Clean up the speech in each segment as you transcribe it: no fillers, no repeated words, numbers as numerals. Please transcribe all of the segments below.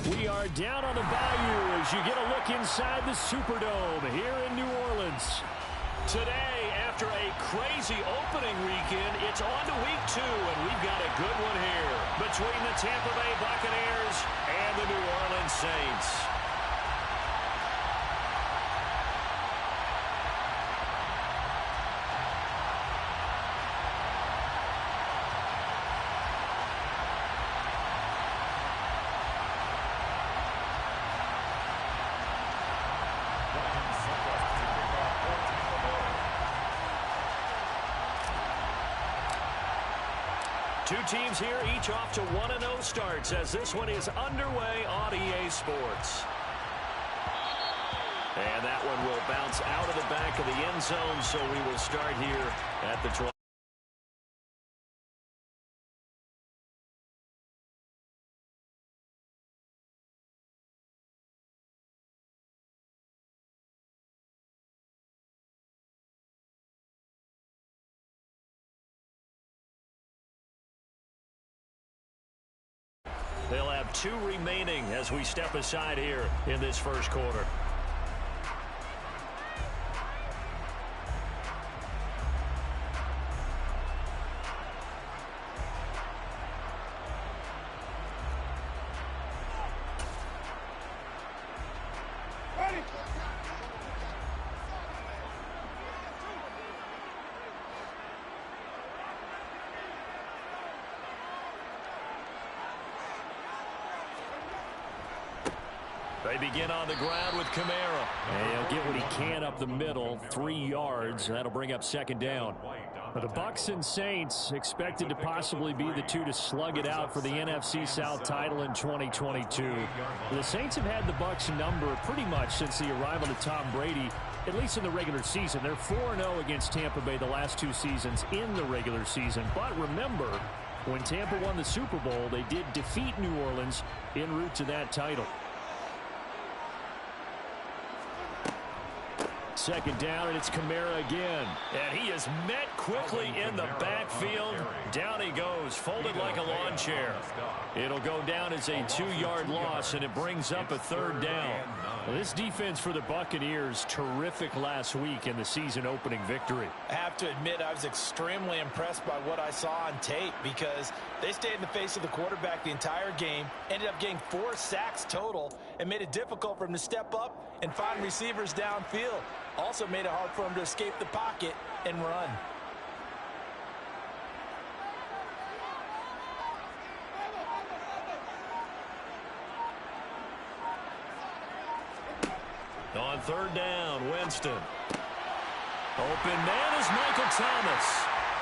We are down on the Bayou as you get a look inside the Superdome here in New Orleans. Today, after a crazy opening weekend, it's on to week 2, and we've got a good one here between the Tampa Bay Buccaneers and the New Orleans Saints. Two teams here, each off to 1-0 starts as this one is underway on EA Sports. And that one will bounce out of the back of the end zone, so we will start here at the 12. They'll have 2 remaining as we step aside here in this first quarter. They begin on the ground with Kamara. And he'll get what he can up the middle, 3 yards. That'll bring up second down. The Bucs and Saints expected to possibly be the two to slug it out for the NFC South title in 2022. The Saints have had the Bucs number pretty much since the arrival of Tom Brady, at least in the regular season. They're 4-0 against Tampa Bay the last 2 seasons in the regular season. But remember, when Tampa won the Super Bowl, they did defeat New Orleans en route to that title. Second down, and it's Kamara again. And he is met quickly in the backfield. Down he goes, folded like a lawn chair. It'll go down as a 2-yard loss, and it brings up a third down. Well, this defense for the Buccaneers, terrific last week in the season-opening victory. I have to admit, I was extremely impressed by what I saw on tape because they stayed in the face of the quarterback the entire game, ended up getting 4 sacks total, and made it difficult for him to step up and find receivers downfield. Also made it hard for him to escape the pocket and run. On third down, Winston. Open man is Michael Thomas.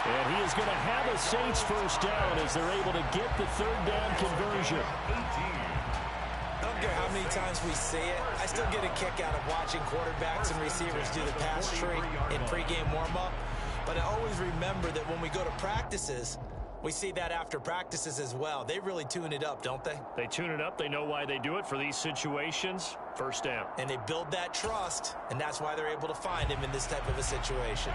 And he is going to have a Saints first down as they're able to get the third down conversion. I don't care how many times we see it, I still get a kick out of watching quarterbacks and receivers do the pass tree in pregame warm-up. But I always remember that when we go to practices, we see that after practices as well. They really tune it up, don't they? They tune it up. They know why they do it for these situations. First down. And they build that trust, and that's why they're able to find him in this type of a situation.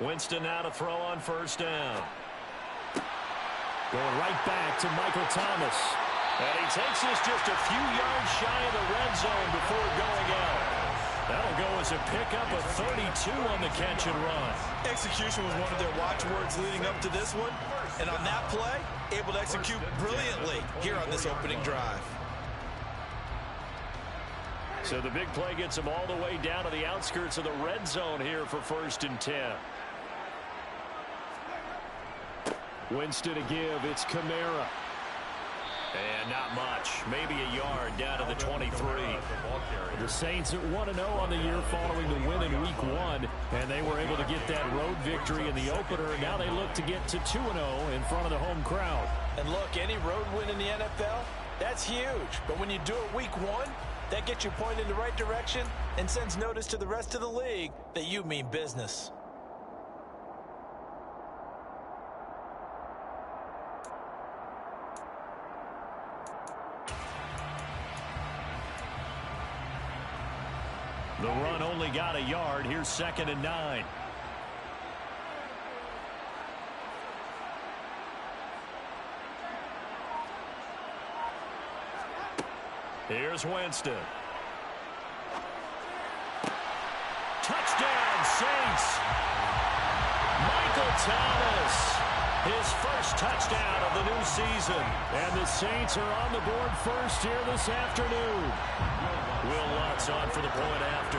Winston now to throw on first down. Going right back to Michael Thomas. And he takes this just a few yards shy of the red zone before going out. That'll go as a pickup of 32 on the catch and run. Execution was one of their watchwords leading up to this one. And on that play, able to execute brilliantly here on this opening drive. So the big play gets them all the way down to the outskirts of the red zone here for 1st and 10. Winston to give. It's Kamara. And not much. Maybe a yard down to the 23. The Saints at 1-0 on the year following the win in Week 1. And they were able to get that road victory in the opener. Now they look to get to 2-0 in front of the home crowd. And look, any road win in the NFL, that's huge. But when you do it Week 1, that gets you pointed in the right direction and sends notice to the rest of the league that you mean business. The run only got a yard. Here's 2nd and 9. Here's Winston. Touchdown, Saints. Michael Thomas. His first touchdown of the new season. And the Saints are on the board first here this afternoon. Will Lutz on for the point after.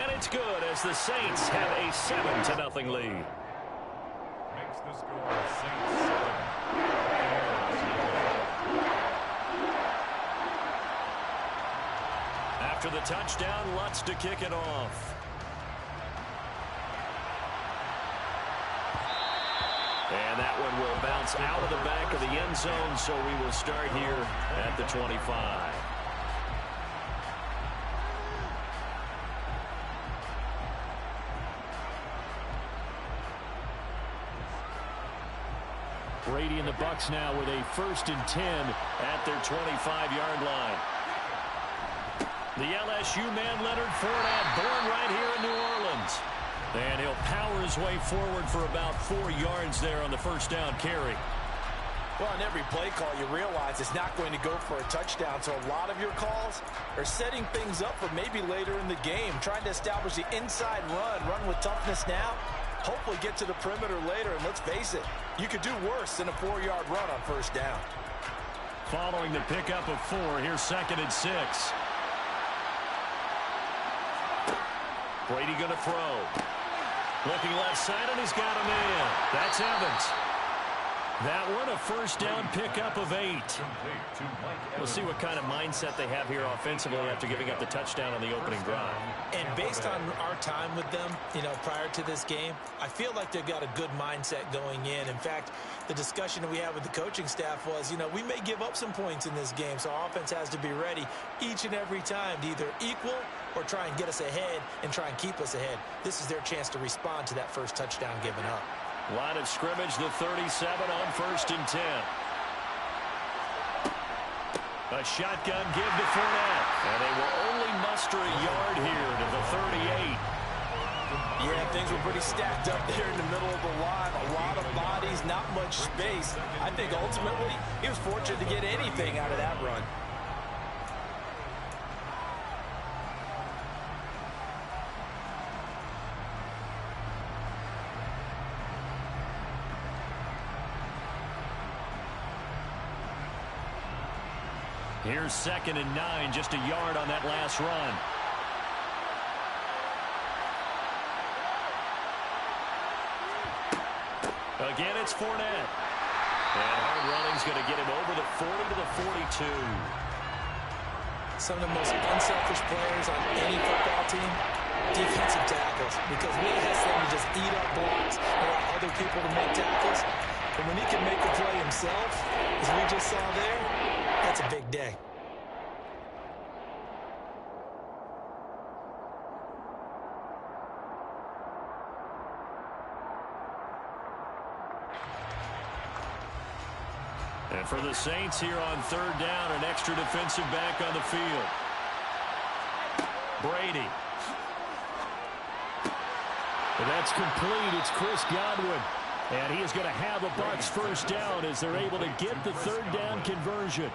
And it's good as the Saints have a 7-0 lead. Makes the score Saints 7. After the touchdown, Lutz to kick it off. And that one will bounce out of the back of the end zone, so we will start here at the 25. Brady and the Bucs now with a 1st and 10 at their 25-yard line. The LSU man, Leonard Fournette, born right here in New Orleans. And he'll power his way forward for about 4 yards there on the first down carry. Well, on every play call, you realize it's not going to go for a touchdown. So a lot of your calls are setting things up for maybe later in the game, trying to establish the inside run with toughness now, hopefully get to the perimeter later. And let's face it, you could do worse than a 4-yard run on first down. Following the pickup of 4, here's 2nd and 6. Brady going to throw. Looking left side, and he's got him in. That's Evans. That one, a first down pickup of 8. We'll see what kind of mindset they have here offensively after giving up the touchdown on the opening drive. And based on our time with them, prior to this game, I feel like they've got a good mindset going in. In fact, the discussion that we had with the coaching staff was, we may give up some points in this game, so our offense has to be ready each and every time to either equal or try and get us ahead and try and keep us ahead. This is their chance to respond to that first touchdown given up. Line of scrimmage, the 37 on 1st and 10. A shotgun give to Fournette. And they will only muster a yard here to the 38. Yeah, things were pretty stacked up there in the middle of the line. A lot of bodies, not much space. I think ultimately he was fortunate to get anything out of that run. Here's 2nd and 9, just a yard on that last run. Again, it's Fournette. And hard running's going to get him over the 40 to the 42. Some of the most unselfish players on any football team, defensive tackles, because we ask them to just eat up blocks, allow other people to make tackles. And when he can make the play himself, as we just saw there, that's a big day. And for the Saints here on 3rd down, an extra defensive back on the field. Brady. And that's complete. It's Chris Godwin. And he is going to have the Bucs first down as they're able to get the 3rd down conversion.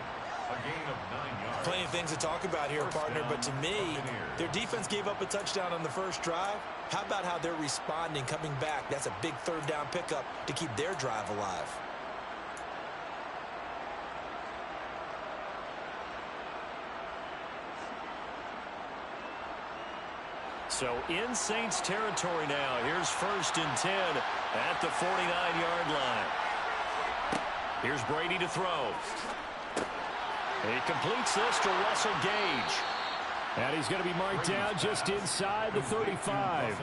A gain of 9 yards. Plenty of things to talk about here, partner, but to me, their defense gave up a touchdown on the first drive. How about how they're responding, coming back? That's a big 3rd down pickup to keep their drive alive. So in Saints territory now. Here's 1st and 10 at the 49-yard line. Here's Brady to throw. He completes this to Russell Gage. And he's going to be marked down just inside the 35.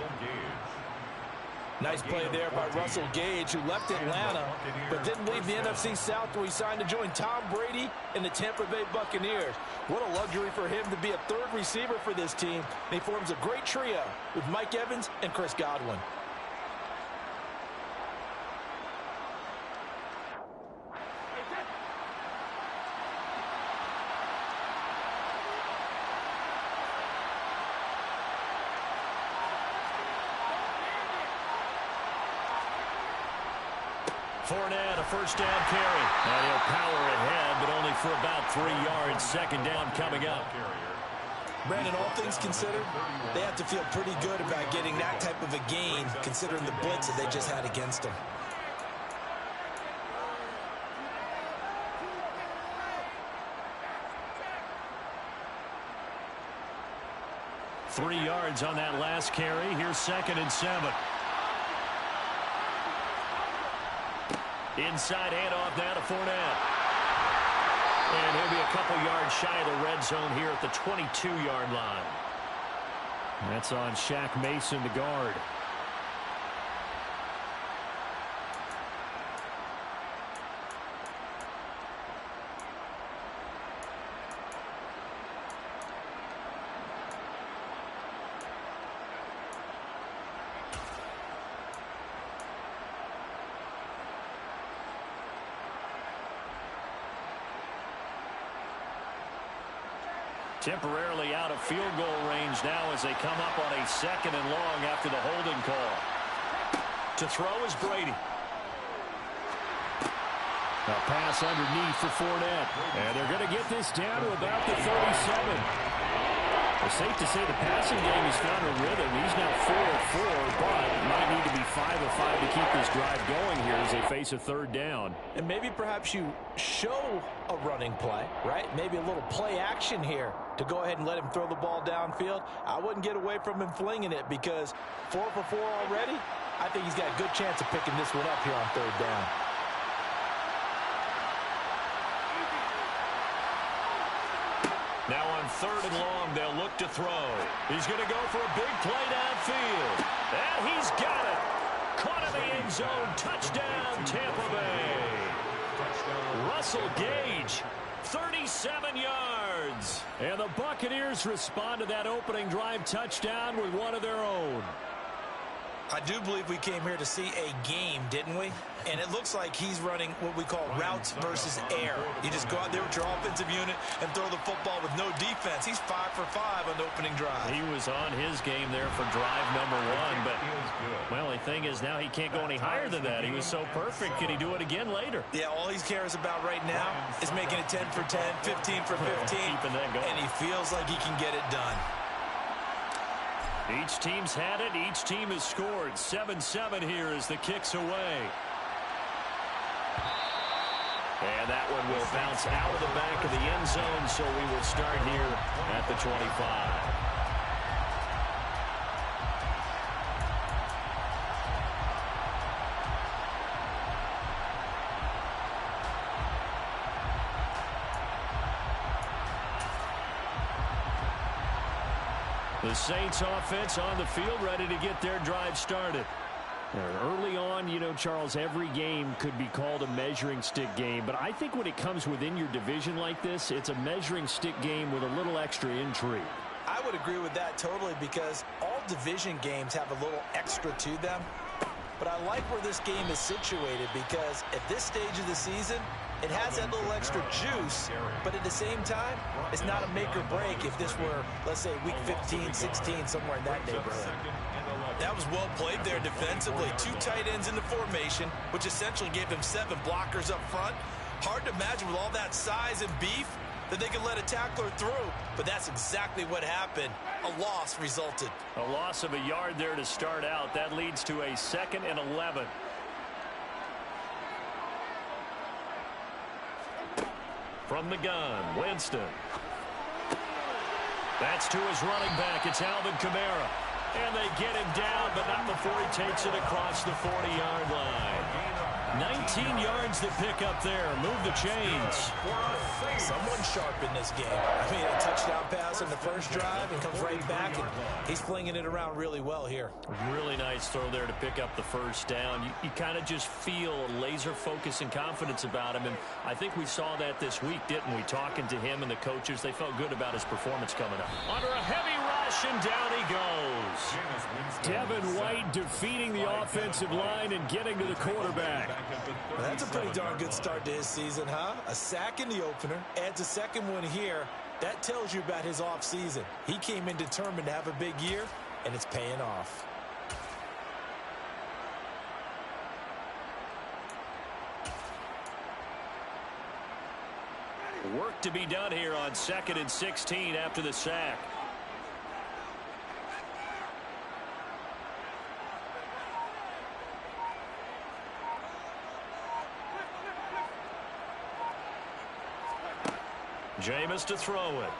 Nice play there by Russell Gage, who left Atlanta, but didn't leave the NFC South where he signed to join Tom Brady and the Tampa Bay Buccaneers. What a luxury for him to be a 3rd receiver for this team. And he forms a great trio with Mike Evans and Chris Godwin. Fournette, a first down carry. And he'll power ahead, but only for about 3 yards. Second down coming up. Brandon, all things considered, they have to feel pretty good about getting that type of a gain, considering the blitz that they just had against them. Three yards on that last carry. Here's 2nd and 7. Inside handoff now to Fournette. And he'll be a couple yards shy of the red zone here at the 22-yard line. That's on Shaq Mason, the guard. Temporarily out of field goal range now as they come up on a 2nd and long after the holding call. To throw is Brady. A pass underneath for Fournette. And they're going to get this down to about the 37. It's safe to say the passing game has found a rhythm. He's now 4 of 4, but might need to be 5 of 5 to keep this drive going here as they face a 3rd down. And maybe perhaps you show a running play, right? Maybe a little play action here to go ahead and let him throw the ball downfield. I wouldn't get away from him flinging it because 4 for 4 already. I think he's got a good chance of picking this one up here on 3rd down. Now on 3rd and long, they'll look to throw. He's going to go for a big play downfield. And he's got it. Caught in the end zone. Touchdown, Tampa Bay. Russell Gage, 37 yards. And the Buccaneers respond to that opening drive touchdown with one of their own. I do believe we came here to see a game, didn't we? And it looks like he's running what we call routes versus air. You just go out there with your offensive unit and throw the football with no defense. He's 5 for 5 on the opening drive. He was on his game there for drive number 1, but, well, the thing is now he can't go any higher than that. He was so perfect. Can he do it again later? Yeah, all he cares about right now is making it 10 for 10, 15 for 15. Keeping that going. And he feels like he can get it done. Each team's had it. Each team has scored. 7-7 here as the kick's away. And that one will bounce out of the back of the end zone, so we will start here at the 25. The Saints offense on the field ready to get their drive started. Early on, you know, Charles, every game could be called a measuring stick game. But I think when it comes within your division like this, it's a measuring stick game with a little extra intrigue. I would agree with that totally because all division games have a little extra to them. But I like where this game is situated because at this stage of the season, it has that little extra juice, but at the same time, it's not a make or break if this were, let's say, week 15, 16, somewhere in that neighborhood. That was well played there defensively. 2 tight ends in the formation, which essentially gave them 7 blockers up front. Hard to imagine with all that size and beef that they could let a tackler through, but that's exactly what happened. A loss resulted. A loss of a yard there to start out. That leads to a 2nd and 11. From the gun, Winston. That's to his running back. It's Alvin Kamara. And they get him down, but not before he takes it across the 40-yard line. 19 yards to pick up there. Move the chains. Someone sharp in this game. I mean, a touchdown pass in the first drive and comes right back, and he's flinging it around really well here. Really nice throw there to pick up the first down. You kind of just feel a laser focus and confidence about him, and I think we saw that this week, didn't we? Talking to him and the coaches, they felt good about his performance coming up. Under a heavy rush, and down he goes. Devin White defeating the offensive line and getting to the quarterback. Well, that's a pretty darn good start to his season, huh? A sack in the opener, adds a second one here. That tells you about his offseason. He came in determined to have a big year, and it's paying off. Work to be done here on 2nd and 16 after the sack. Jameis to throw it.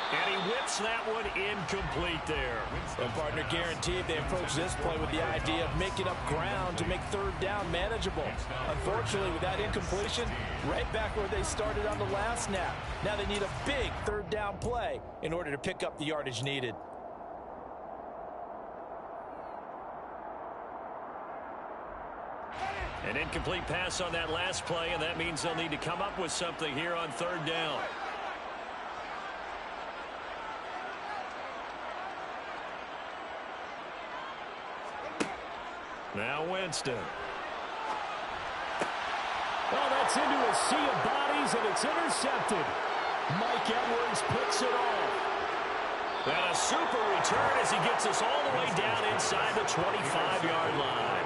And he whips that one incomplete there. Well, partner, guaranteed they approach this play with the idea of making up ground to make 3rd down manageable. Unfortunately, with that incompletion, right back where they started on the last snap. Now they need a big 3rd down play in order to pick up the yardage needed. An incomplete pass on that last play, and that means they'll need to come up with something here on 3rd down. Now Winston. Oh, that's into a sea of bodies, and it's intercepted. Mike Edwards puts it off. And a super return as he gets us all the way down inside the 25-yard line.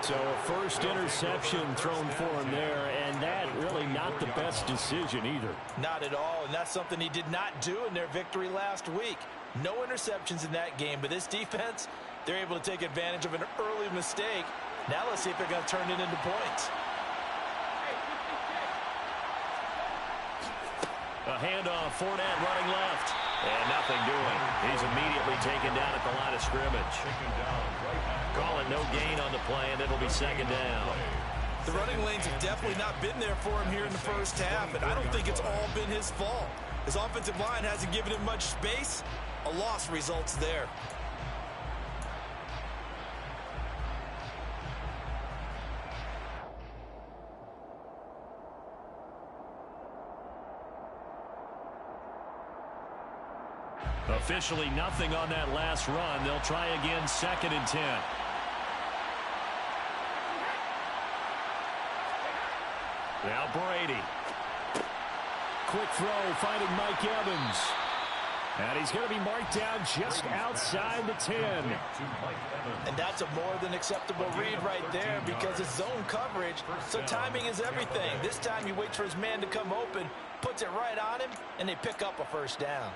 So a first interception thrown for him there, and that really not the best decision either. Not at all, and that's something he did not do in their victory last week. No interceptions in that game, but this defense, they're able to take advantage of an early mistake. Now let's see if they're going to turn it into points. A handoff, Fournette running left. And nothing doing. He's immediately taken down at the line of scrimmage. Call it no gain on the play, and it'll be 2nd down. The running lanes have definitely not been there for him here in the first half, and I don't think it's all been his fault. His offensive line hasn't given him much space. A loss results there. Officially nothing on that last run. They'll try again 2nd and 10. Now Brady. Quick throw, finding Mike Evans. And he's going to be marked down just outside the 10. And that's a more than acceptable read right there because it's zone coverage, so timing is everything. This time he waits for his man to come open, puts it right on him, and they pick up a 1st down.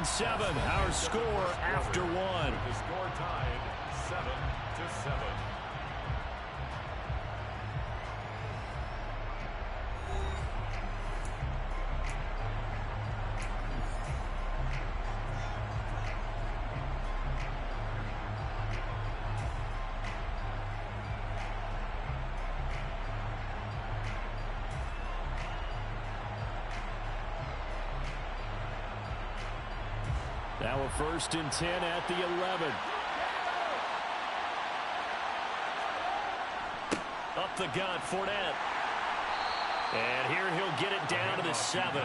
Seven, our score after one. The score tied 7-7. Now a 1st and 10 at the 11. Up the gut, Fournette. And here he'll get it down to the 7.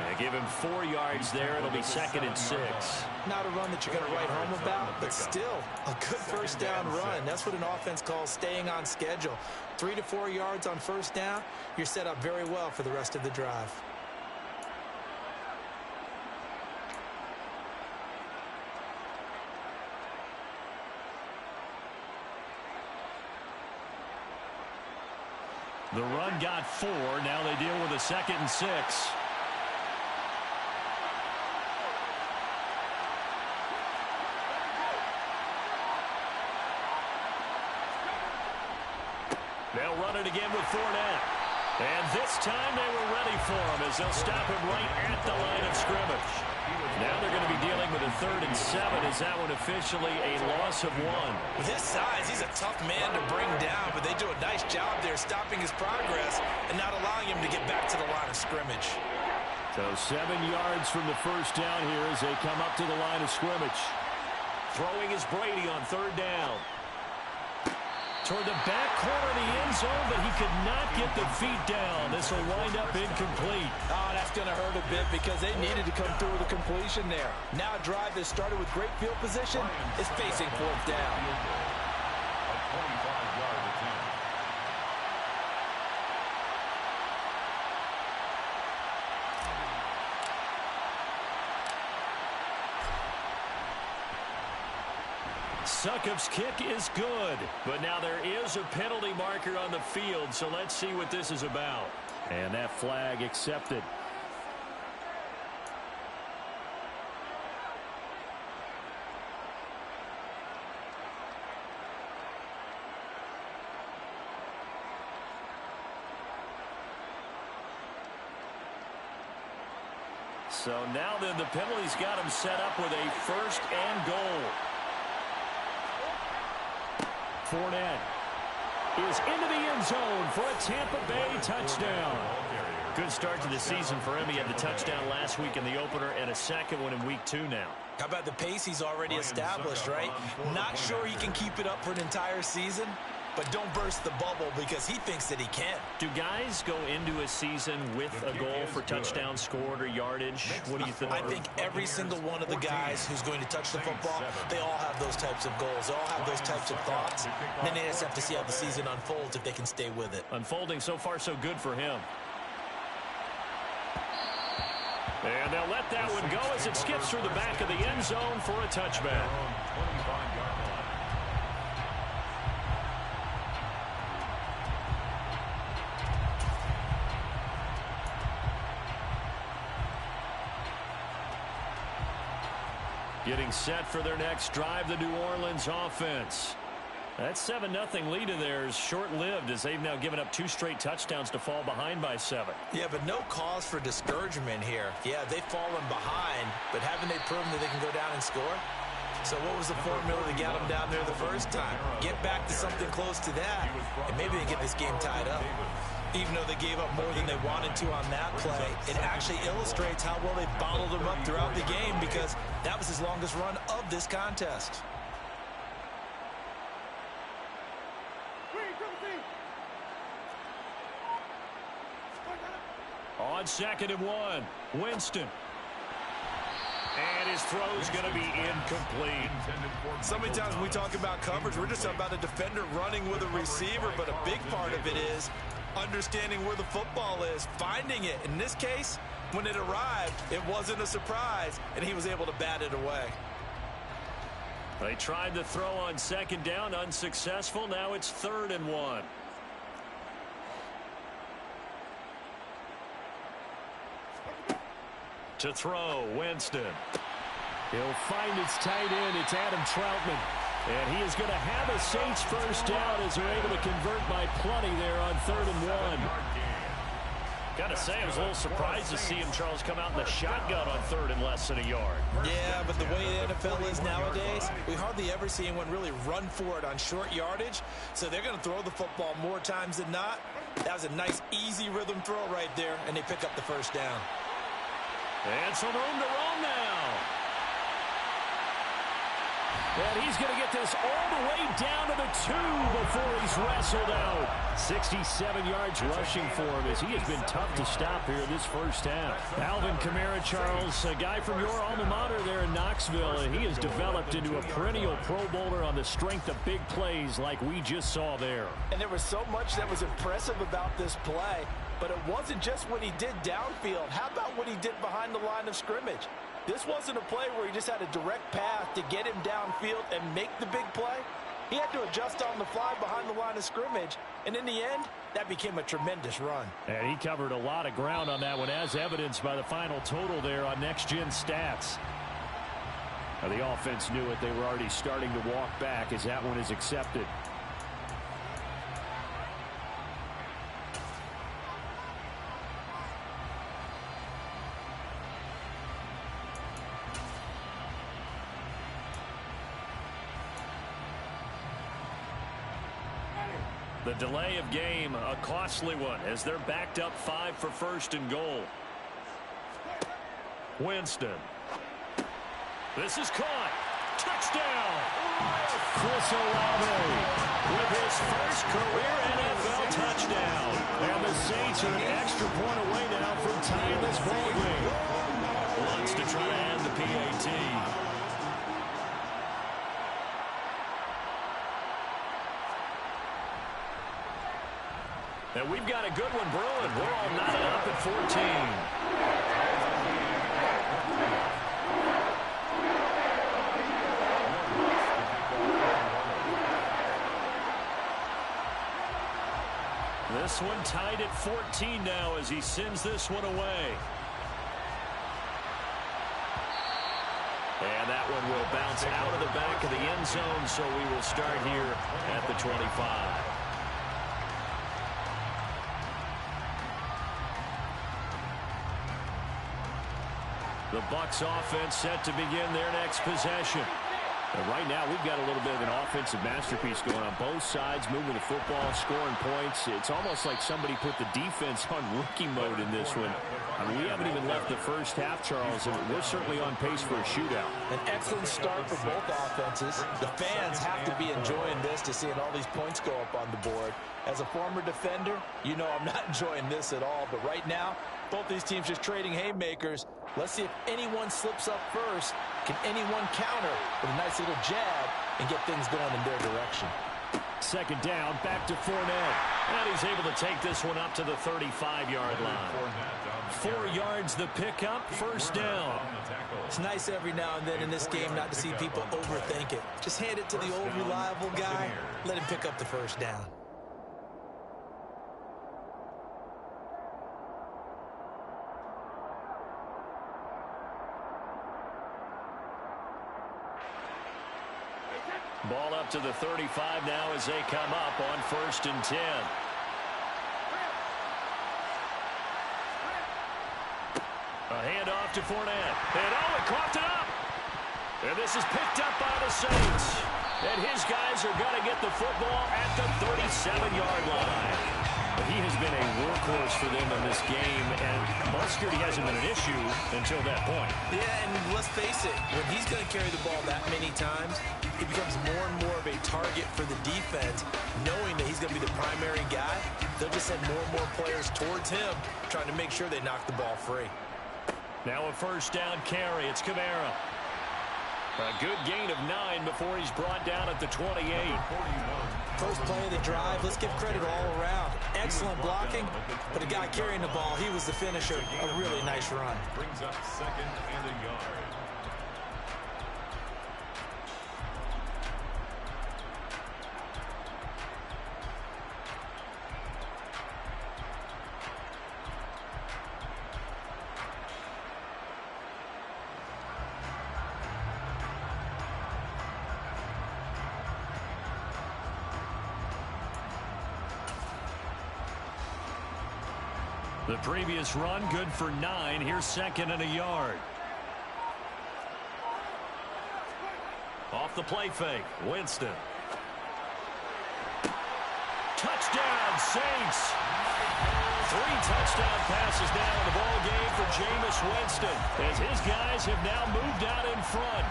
They give him 4 yards there. It'll be 2nd and 6. Not a run that you're going to write home about, but still a good 1st down run. That's what an offense calls staying on schedule. 3 to 4 yards on 1st down, you're set up very well for the rest of the drive. The run got 4. Now they deal with a 2nd and 6. They'll run it again with Fournette. And this time they were ready for him as they'll stop him right at the line of scrimmage. Now they're going to be dealing with a 3rd and 7 as that one officially a loss of 1. With his size, he's a tough man to bring down, but they do a nice job there stopping his progress and not allowing him to get back to the line of scrimmage. So 7 yards from the 1st down here as they come up to the line of scrimmage. Throwing is Brady on 3rd down. toward the back corner of the end zone, but he could not get the feet down. This will wind up incomplete. Oh, that's going to hurt a bit because they needed to come through with a completion there. Now a drive that started with great field position is facing fourth down. A 25-yard attempt. Succop's kick is good, but now there is a penalty marker on the field, so let's see what this is about. And that flag accepted. So now then the penalty's got him set up with a first and goal. Fournette is into the end zone for a Tampa Bay touchdown. Good start to the season for him. He had the touchdown last week in the opener and a second one in week 2 now. How about the pace he's already established, right? Not sure he can keep it up for an entire season, but don't burst the bubble because he thinks that he can. Do guys go into a season with a goal for touchdown scored or yardage? What do you think? I think every single one of the guys who's going to touch the football, they all have those types of goals. They all have those types of thoughts. And then they just have to see how the season unfolds if they can stay with it. Unfolding so far so good for him. And they'll let that one go as it skips through the back of the end zone for a touchback. Getting set for their next drive, the New Orleans offense. That 7-0 lead of theirs short-lived as they've now given up 2 straight touchdowns to fall behind by 7. Yeah, but no cause for discouragement here. Yeah, they've fallen behind, but haven't they proven that they can go down and score? So what was the formula that got them down there the first time? Get back to something close to that, and maybe they get this game tied up. Even though they gave up more than they wanted to on that play, it actually illustrates how well they bottled them up throughout the game because that was his longest run of this contest. On 2nd and 1, Winston. And his throw's going to be incomplete. So many times when we talk about coverage, we're just talking about a defender running with a receiver, but a big part of it is understanding where the football is, finding it. In this case, when it arrived, it wasn't a surprise, and he was able to bat it away. They tried to throw on 2nd down, unsuccessful. Now it's 3rd and 1. To throw, Winston. He'll find his tight end. It's Adam Troutman. And he is going to have a Saints first down as they're able to convert by plenty there on 3rd and 1. Got to say, I was a little surprised to see him, Charles, come out in the shotgun on 3rd and less than a yard. Yeah, but the way the NFL is nowadays, we hardly ever see anyone really run for it on short yardage. So they're going to throw the football more times than not. That was a nice, easy rhythm throw right there, and they pick up the first down. And some room to roam now. And he's going to get this all the way down to the 2 before he's wrestled out. 67 yards rushing for him as he has been tough to stop here this first half. Alvin Kamara, Charles, a guy from your alma mater there in Knoxville, and he has developed into a perennial Pro Bowler on the strength of big plays like we just saw there. And there was so much that was impressive about this play, but it wasn't just what he did downfield. How about what he did behind the line of scrimmage? This wasn't a play where he just had a direct path to get him downfield and make the big play. He had to adjust on the fly behind the line of scrimmage, and in the end, that became a tremendous run. And he covered a lot of ground on that one, as evidenced by the final total there on Next Gen Stats. Now, the offense knew it. They were already starting to walk back as that one is accepted. The delay of game, a costly one, as they're backed up 5 for 1st and goal. Winston. This is caught. Touchdown! Chris Olave with his first career NFL touchdown. And the Saints are an extra point away now from tying this ball game. Wants to try to add the PAT. And we've got a good one brewing. We're all knotted up at 14. This one tied at 14 now as he sends this one away. And that one will bounce out of the back of the end zone, so we will start here at the 25. The Bucs offense set to begin their next possession. And right now, we've got a little bit of an offensive masterpiece going on both sides, moving the football, scoring points. It's almost like somebody put the defense on rookie mode in this one. I mean, we haven't even left the first half, Charles, and we're certainly on pace for a shootout. An excellent start for both offenses. The fans have to be enjoying this to seeing all these points go up on the board. As a former defender, you know I'm not enjoying this at all. But right now, both these teams just trading haymakers. Let's see if anyone slips up first. Can anyone counter with a nice little jab and get things going in their direction? Second down, back to Fournette. And he's able to take this one up to the 35-yard line. 4 yards the pickup, first down. It's nice every now and then in this game not to see people overthink it. Just hand it to the old reliable guy. Let him pick up the first down. Ball up to the 35 now as they come up on 1st and 10. A handoff to Fournette. And he coughed it up. And this is picked up by the Saints. And his guys are going to get the football at the 37-yard line. But he has been a workhorse for them in this game, and ball security hasn't been an issue until that point. Yeah, and let's face it, when he's going to carry the ball that many times, he becomes more and more of a target for the defense, knowing that he's going to be the primary guy. They'll just send more and more players towards him, trying to make sure they knock the ball free. Now a first down carry. It's Kamara. A good gain of 9 before he's brought down at the 28. First play of the drive, let's give credit all around. Excellent blocking, but the guy carrying the ball, he was the finisher. A really nice run. Brings up 2nd and a yard. The previous run, good for 9. Here's 2nd and a yard. Off the play fake, Winston. Touchdown, Saints. 3 touchdown passes now in the ball game for Jameis Winston, as his guys have now moved out in front.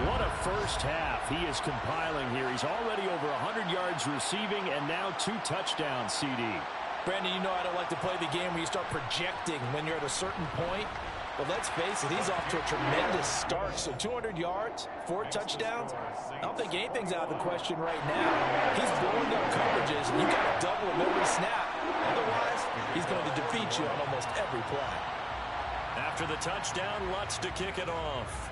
What a first half he is compiling here. He's already over 100 yards receiving and now 2 touchdowns, CD. Brandon, you know I don't like to play the game where you start projecting when you're at a certain point. But let's face it, he's off to a tremendous start. So 200 yards, 4 touchdowns. I don't think anything's out of the question right now. He's blowing up coverages, and you got to double him every snap. Otherwise, he's going to defeat you on almost every play. After the touchdown, Lutz to kick it off.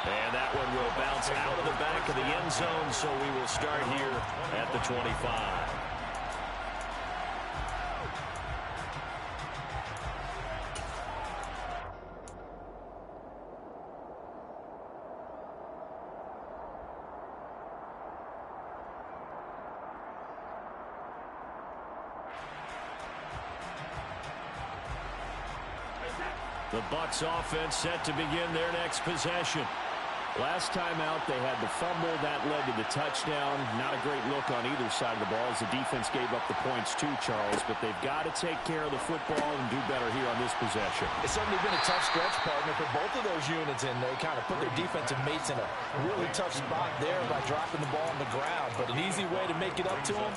And that one will bounce out of the back of the end zone, so we will start here at the 25. The Bucs offense set to begin their next possession. Last time out, they had the fumble. That led to the touchdown. Not a great look on either side of the ball as the defense gave up the points too, Charles. But they've got to take care of the football and do better here on this possession. It's certainly been a tough stretch, partner, for both of those units, and they kind of put their defensive mates in a really tough spot there by dropping the ball on the ground. But an easy way to make it up to them,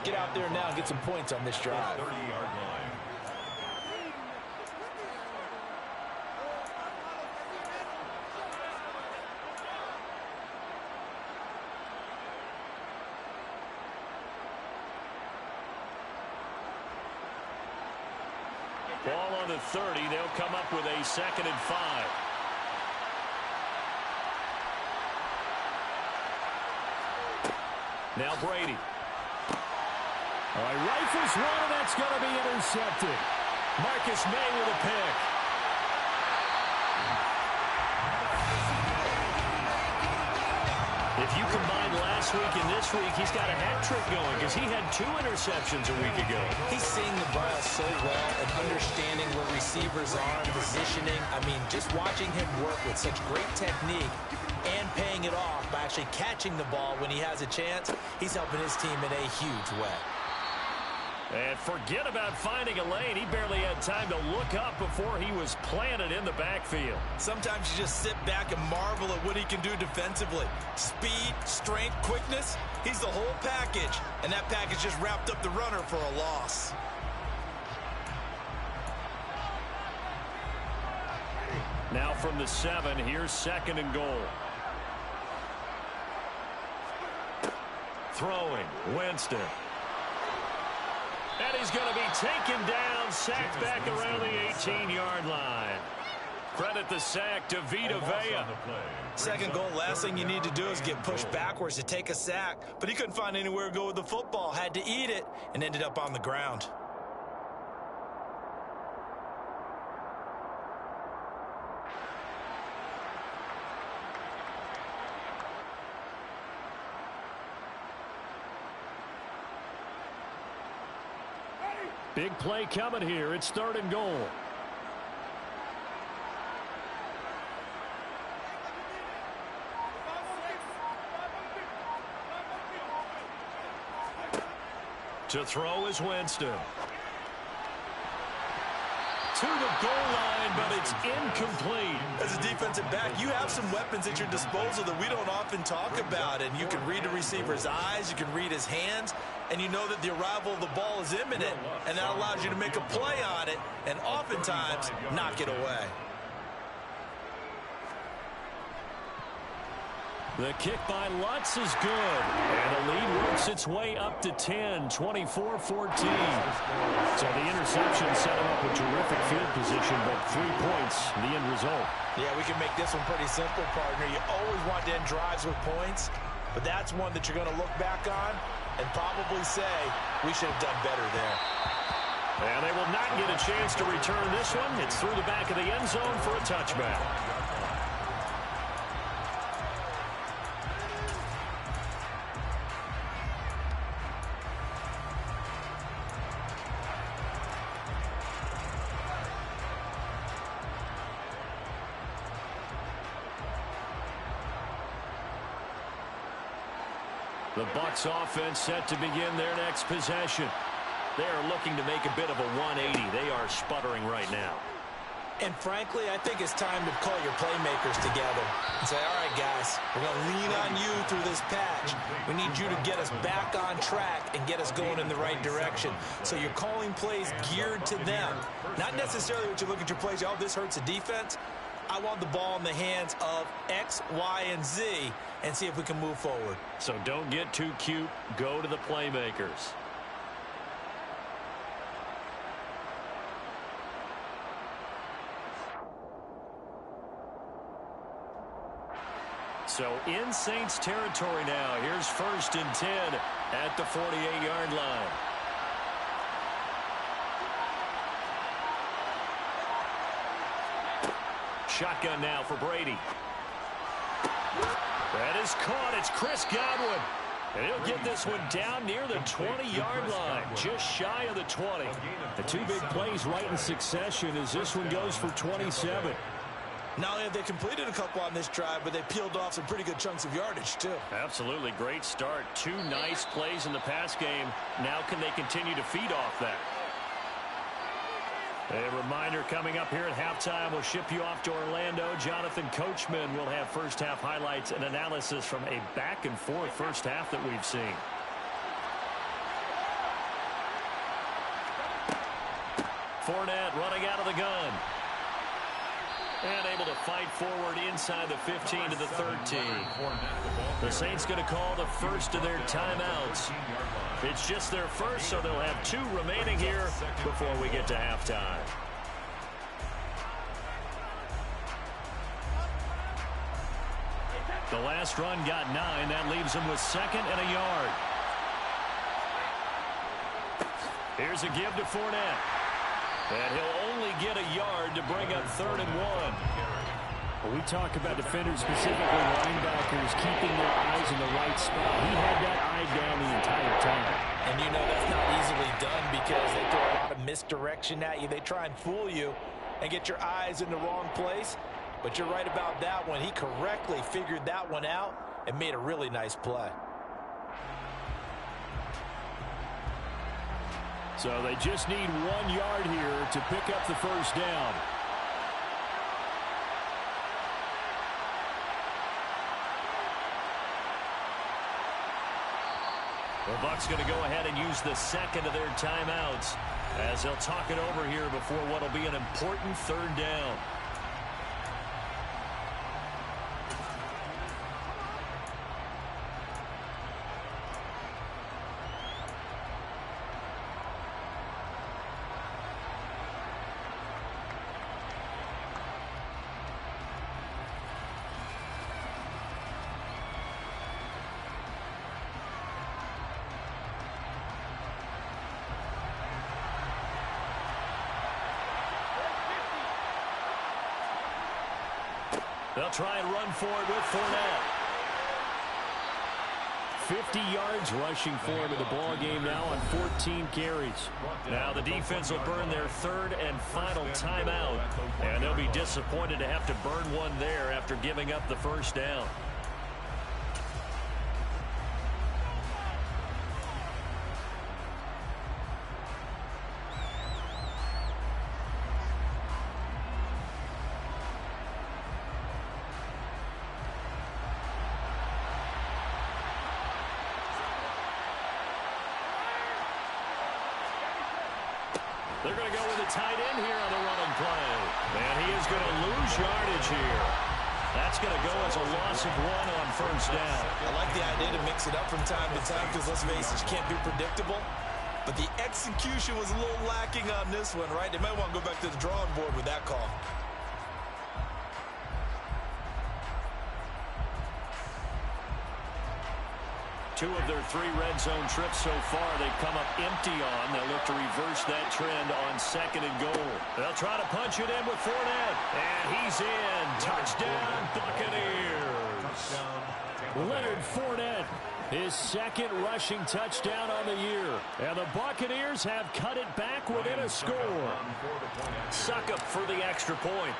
get out there now and get some points on this drive. 30-yard line. Ball on the 30. They'll come up with a 2nd and 5. Now Brady. All right, rifles one, and that's going to be intercepted. Marcus May with a pick. If you combine last week and this week, he's got a hat trick going because he had 2 interceptions a week ago. He's seeing the ball so well and understanding where receivers are and positioning. I mean, just watching him work with such great technique and paying it off by actually catching the ball when he has a chance, he's helping his team in a huge way. And forget about finding a lane. He barely had time to look up before he was planted in the backfield. Sometimes you just sit back and marvel at what he can do defensively. Speed, strength, quickness, he's the whole package. And that package just wrapped up the runner for a loss. Now from the 7, here's 2nd and goal. Throwing, Winston. And he's going to be taken down, sacked back around the 18-yard line. Credit the sack to Vita Vea. Second goal, last thing you need to do is get pushed backwards to take a sack. But he couldn't find anywhere to go with the football, had to eat it, and ended up on the ground. Big play coming here. It's 3rd and goal. To throw is Winston. To the goal line, but it's incomplete. As a defensive back, you have some weapons at your disposal that we don't often talk about. And you can read the receiver's eyes, you can read his hands, and you know that the arrival of the ball is imminent. And that allows you to make a play on it and oftentimes knock it away. The kick by Lutz is good. And the lead works its way up to 10, 24-14. So the interception set him up a terrific field position, but 3 points, the end result. Yeah, we can make this one pretty simple, partner. You always want to end drives with points, but that's one that you're going to look back on and probably say, we should have done better there. And they will not get a chance to return this one. It's through the back of the end zone for a touchback. The Bucs offense set to begin their next possession. They are looking to make a bit of a 180. They are sputtering right now. And frankly, I think it's time to call your playmakers together and say, all right, guys, we're going to lean on you through this patch. We need you to get us back on track and get us going in the right direction. So you're calling plays geared to them. Not necessarily what you look at your plays, oh, this hurts the defense. I want the ball in the hands of X, Y, and Z and see if we can move forward. So don't get too cute. Go to the playmakers. So in Saints territory now. Here's 1st and 10 at the 48-yard line. Shotgun now for Brady. That is caught. It's Chris Godwin. And he'll get this one down near the 20-yard line, just shy of the 20. The 2 big plays right in succession as this one goes for 27. Not only have they completed a couple on this drive, but they peeled off some pretty good chunks of yardage, too. Absolutely. Great start. 2 nice plays in the pass game. Now can they continue to feed off that? A reminder coming up here at halftime. We'll ship you off to Orlando. Jonathan Coachman will have first-half highlights and analysis from a back-and-forth first half that we've seen. Fournette running out of the gun. And able to fight forward inside the 15 to the 13. The Saints going to call the first of their timeouts. It's just their first, so they'll have 2 remaining here before we get to halftime. The last run got 9. That leaves them with 2nd and a yard. Here's a give to Fournette. And he'll only get a yard to bring up 3rd and 1. Well, we talk about defenders, specifically linebackers, keeping their eyes in the right spot. He had that eye down the entire time. And you know that's not easily done because they throw a lot of misdirection at you. They try and fool you and get your eyes in the wrong place. But you're right about that one. He correctly figured that one out and made a really nice play. So they just need 1 yard here to pick up the first down. The Bucs going to go ahead and use the 2nd of their timeouts as they'll talk it over here before what will be an important 3rd down. They'll try and run for it with Fournette. 50 yards rushing for him in the ball game now on 14 carries. Now the defense will burn their 3rd and final timeout. And they'll be disappointed to have to burn one there after giving up the first down. They're going to go with a tight end here on the running play. And he is going to lose yardage here. That's going to go as a loss of 1 on first down. I like the idea to mix it up from time to time because, let's face it, you can't be predictable. But the execution was a little lacking on this one, right? They might want to go back to the drawing board with that call. Two of their 3 red zone trips so far they've come up empty on. They'll look to reverse that trend on 2nd and goal. They'll try to punch it in with Fournette. And he's in. Touchdown, Buccaneers. Leonard Fournette, his 2nd rushing touchdown on the year. And the Buccaneers have cut it back within a score. Suckup for the extra point.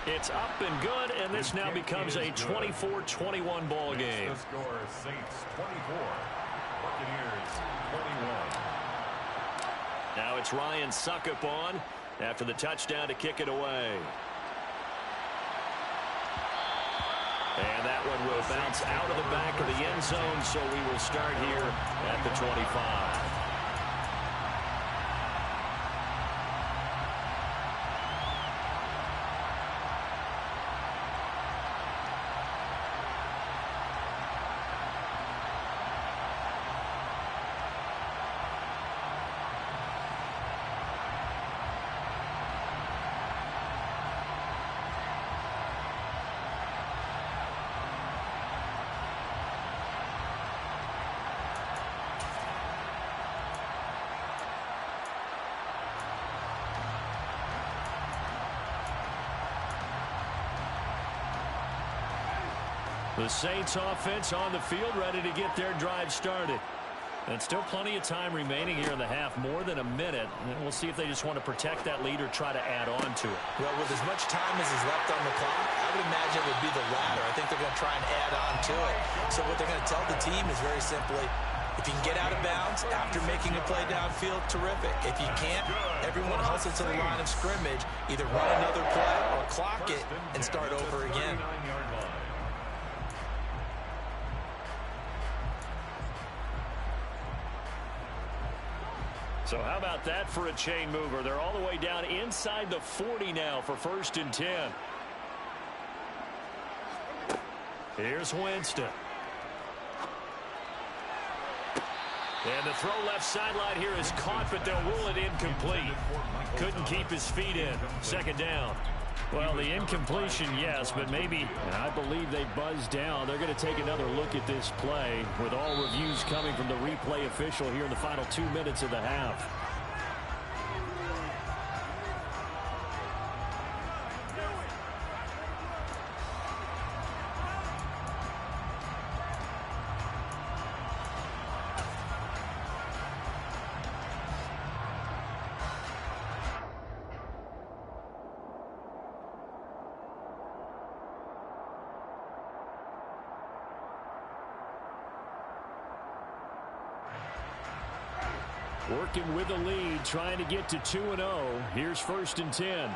It's up and good, and this now becomes a 24-21 ball game. The score is Saints 24, Buccaneers 21. Now it's Ryan Suckup on after the touchdown to kick it away. And that one will bounce out of the back of the end zone, so we will start here at the 25. The Saints offense on the field ready to get their drive started. And still plenty of time remaining here in the half, more than a minute. And we'll see if they just want to protect that lead or try to add on to it. Well, with as much time as is left on the clock, I would imagine it would be the latter. I think they're going to try and add on to it. So what they're going to tell the team is very simply, if you can get out of bounds after making a play downfield, terrific. If you can't, everyone hustles to the line of scrimmage, either run another play or clock it and start over again. So how about that for a chain mover? They're all the way down inside the 40 now for 1st and 10. Here's Winston. And the throw left sideline here is caught, but they'll rule it incomplete. Couldn't keep his feet in. 2nd down. Well, the incompletion, yes, but maybe, and I believe they buzzed down. They're going to take another look at this play with all reviews coming from the replay official here in the final 2 minutes of the half. Working with the lead, trying to get to 2-0. Here's 1st and 10.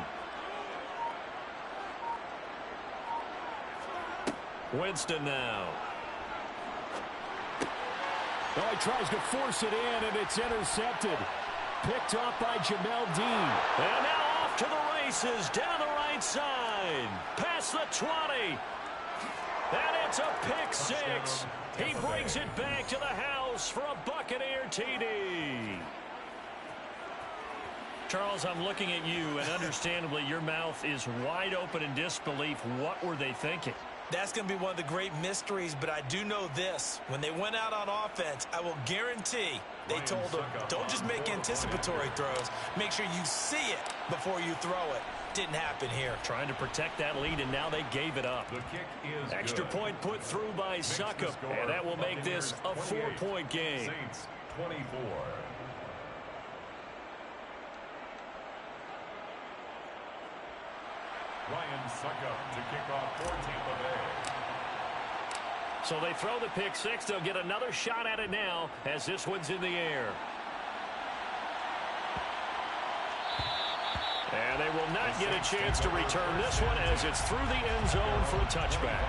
Winston now. Oh, he tries to force it in, and it's intercepted. Picked off by Jamel Dean. And now off to the races, down the right side. Past the 20. And it's a pick 6. He brings it back to the house for a Buccaneer TD. Charles, I'm looking at you, and understandably, your mouth is wide open in disbelief. What were they thinking? That's going to be one of the great mysteries, but I do know this. When they went out on offense, I will guarantee they told them, don't just make anticipatory throws. Make sure you see it before you throw it. Didn't happen here. Trying to protect that lead, and now they gave it up. The kick is Extra good. point put through by Succop, and that will make this a 4-point game. Saints 24. Ryan Succop to kick off for Tampa Bay. So they throw the pick 6. They'll get another shot at it now as this one's in the air. And they will not get a chance to return this one as it's through the end zone for a touchback.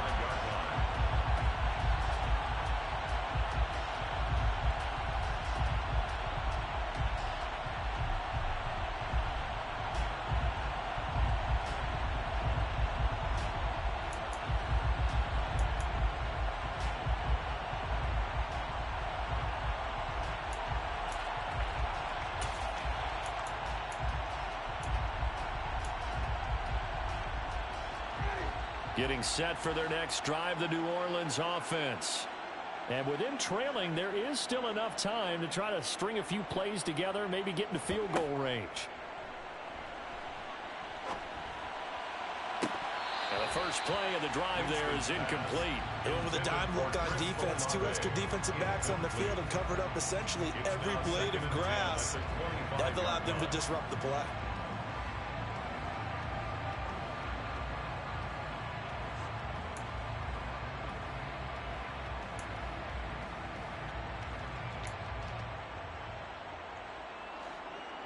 Getting set for their next drive, the New Orleans offense. And with them trailing, there is still enough time to try to string a few plays together, maybe get into field goal range. And the first play of the drive there is incomplete. They went with a dime look on defense. 2 extra defensive backs on the field and covered up essentially every blade of grass. That allowed them to disrupt the play.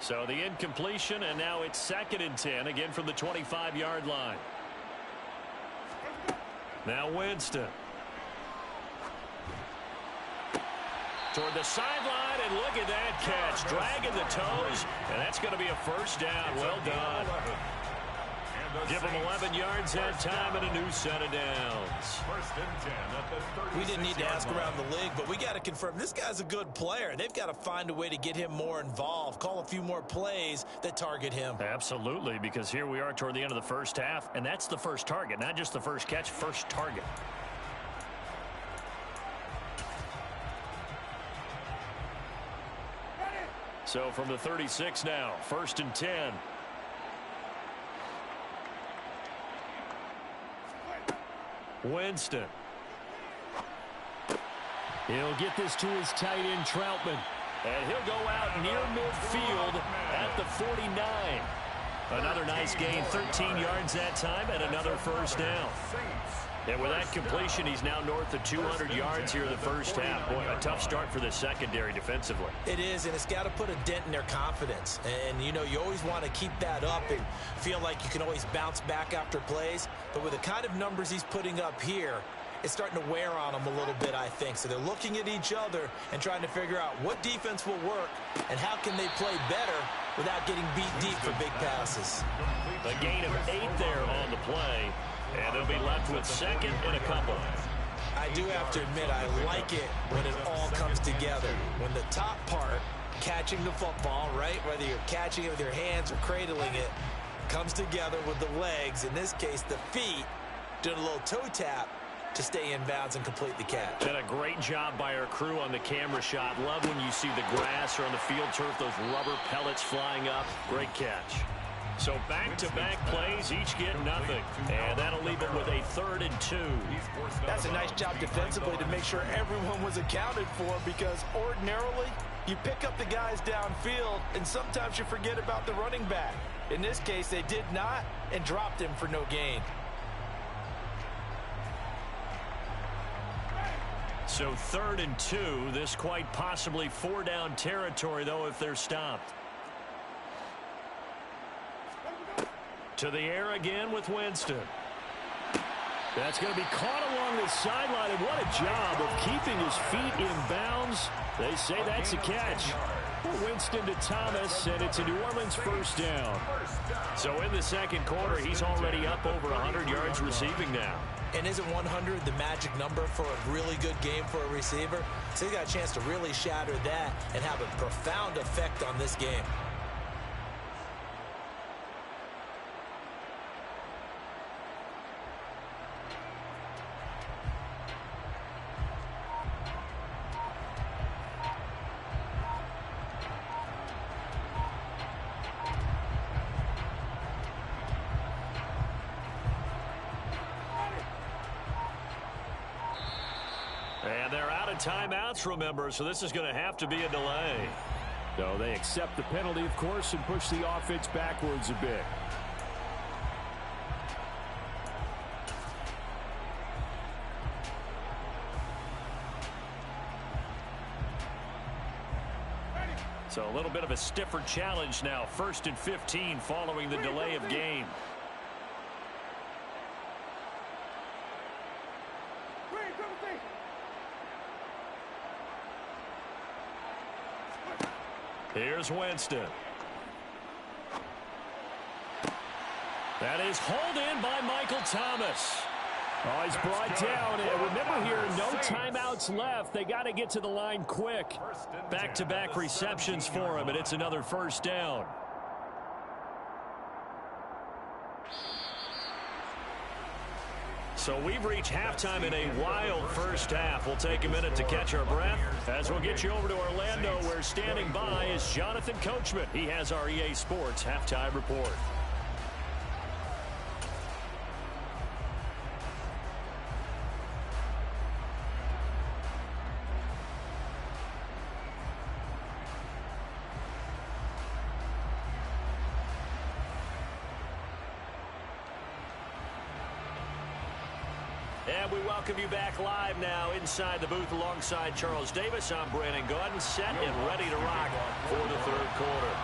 So the incompletion, and now it's 2nd and 10, again from the 25-yard line. Now Winston. Toward the sideline, and look at that catch. Dragging the toes, and that's going to be a first down. Well done. Give them 11 yards that time and a new set of downs. 1st and 10 at the 36. We didn't need to ask around the league, but we got to confirm this guy's a good player. They've got to find a way to get him more involved, call a few more plays that target him. Absolutely, because here we are toward the end of the first half, and that's the first target, not just the first catch, first target. So from the 36 now, 1st and 10. Winston. He'll get this to his tight end, Troutman. And he'll go out near midfield at the 49. Another nice gain, 13 yards that time, and another first down. And with that completion, he's now north of 200 yards here in the first half. Boy, a tough start for the secondary defensively. It is, and it's got to put a dent in their confidence. And, you know, you always want to keep that up and feel like you can always bounce back after plays. But with the kind of numbers he's putting up here, it's starting to wear on them a little bit, I think. So they're looking at each other and trying to figure out what defense will work and how can they play better without getting beat deep for big passes. A gain of 8 there on the play, and they'll be left with second and a couple. I do have to admit, I like it when it all comes together. When the top part, catching the football, right, whether you're catching it with your hands or cradling it, comes together with the legs, in this case the feet, doing a little toe tap to stay in bounds and complete the catch. And a great job by our crew on the camera shot. Love when you see the grass or on the field turf, those rubber pellets flying up. Great catch. So back-to-back plays, each get nothing. And that'll leave them with a 3rd and 2. That's a nice job defensively to make sure everyone was accounted for, because ordinarily you pick up the guys downfield and sometimes you forget about the running back. In this case, they did not and dropped him for no gain. So 3rd and 2. This quite possibly 4-down territory, though, if they're stopped. To the air again with Winston. That's going to be caught along the sideline, and what a job of keeping his feet in bounds. They say that's a catch. Winston to Thomas, and it's a New Orleans first down. So in the second quarter, he's already up over 100 yards receiving now. And isn't 100 the magic number for a really good game for a receiver? So he got a chance to really shatter that and have a profound effect on this game. And they're out of timeouts, remember, so this is going to have to be a delay. So they accept the penalty, of course, and push the offense backwards a bit. So a little bit of a stiffer challenge now. 1st and 15 following the delay of game. Here's Winston. That is hauled in by Michael Thomas. Oh, he's brought down. And remember here, no timeouts left. They got to get to the line quick. Back-to-back receptions for him, and it's another first down. So we've reached halftime in a wild first half. We'll take a minute to catch our breath as we'll get you over to Orlando, where standing by is Jonathan Coachman. He has our EA Sports halftime report. And we welcome you back live now inside the booth alongside Charles Davis. I'm Brandon Gaudin, set and ready to rock for the third quarter.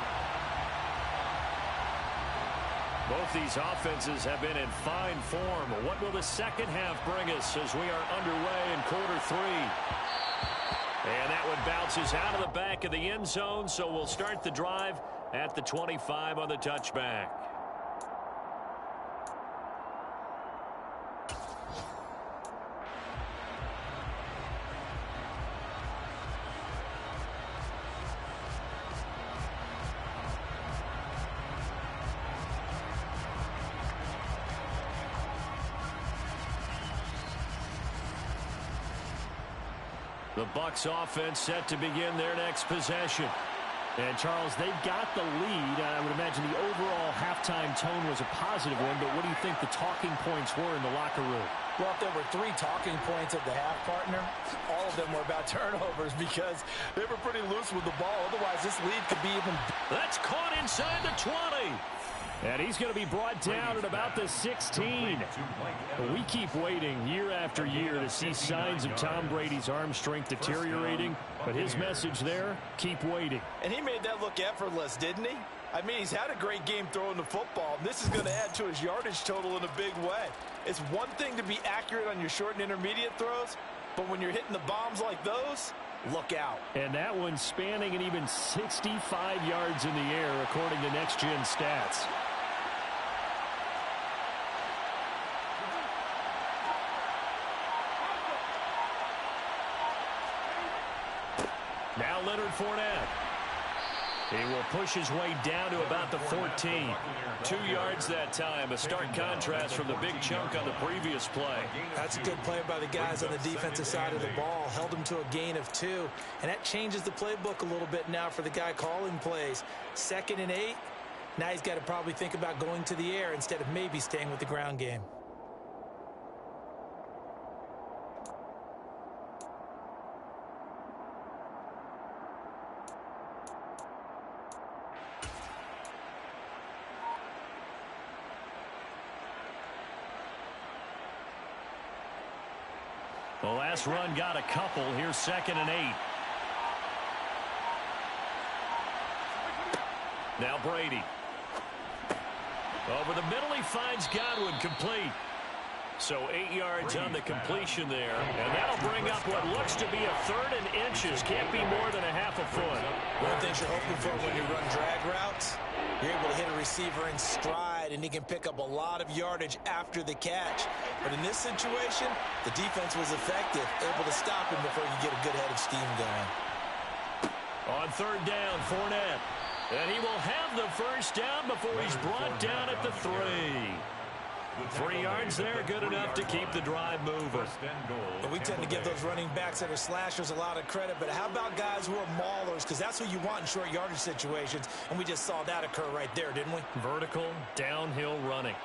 Both these offenses have been in fine form. What will the second half bring us as we are underway in quarter 3? And that one bounces out of the back of the end zone, so we'll start the drive at the 25 on the touchback. The Bucs offense set to begin their next possession. And, Charles, they've got the lead. I would imagine the overall halftime tone was a positive one, but what do you think the talking points were in the locker room? Well, if there were 3 talking points at the half, partner, all of them were about turnovers because they were pretty loose with the ball. Otherwise, this lead could be even... That's caught inside the 20. And he's going to be brought down at about the 16. But we keep waiting year after year to see signs of Tom Brady's arm strength deteriorating. But his message there, keep waiting. And he made that look effortless, didn't he? I mean, he's had a great game throwing the football. This is going to add to his yardage total in a big way. It's one thing to be accurate on your short and intermediate throws, but when you're hitting the bombs like those, look out. And that one's spanning an even 65 yards in the air, according to Next Gen Stats. Now Leonard Fournette. He will push his way down to about the 14. 2 yards that time. A stark contrast from the big chunk on the previous play. That's a good play by the guys on the defensive side of the ball. Held him to a gain of 2. And that changes the playbook a little bit now for the guy calling plays. 2nd and 8. Now he's got to probably think about going to the air instead of maybe staying with the ground game. The last run got a couple. Here's 2nd and 8. Now Brady. Over the middle, he finds Godwin, complete. So 8 yards on the completion there. And that'll bring up what looks to be a 3rd and inches. Can't be more than a half a foot. One of the things you're hoping for when you run drag routes, you're able to hit a receiver in stride, and he can pick up a lot of yardage after the catch. But in this situation, the defense was effective, able to stop him before you get a good head of steam going. On 3rd down, Fournette. And he will have the first down before he's brought down at the 3. 3 yards there, good enough to keep the drive moving. And we tend to give those running backs that are slashers a lot of credit, but how about guys who are maulers? Because that's who you want in short yardage situations, and we just saw that occur right there, didn't we? Vertical, downhill running.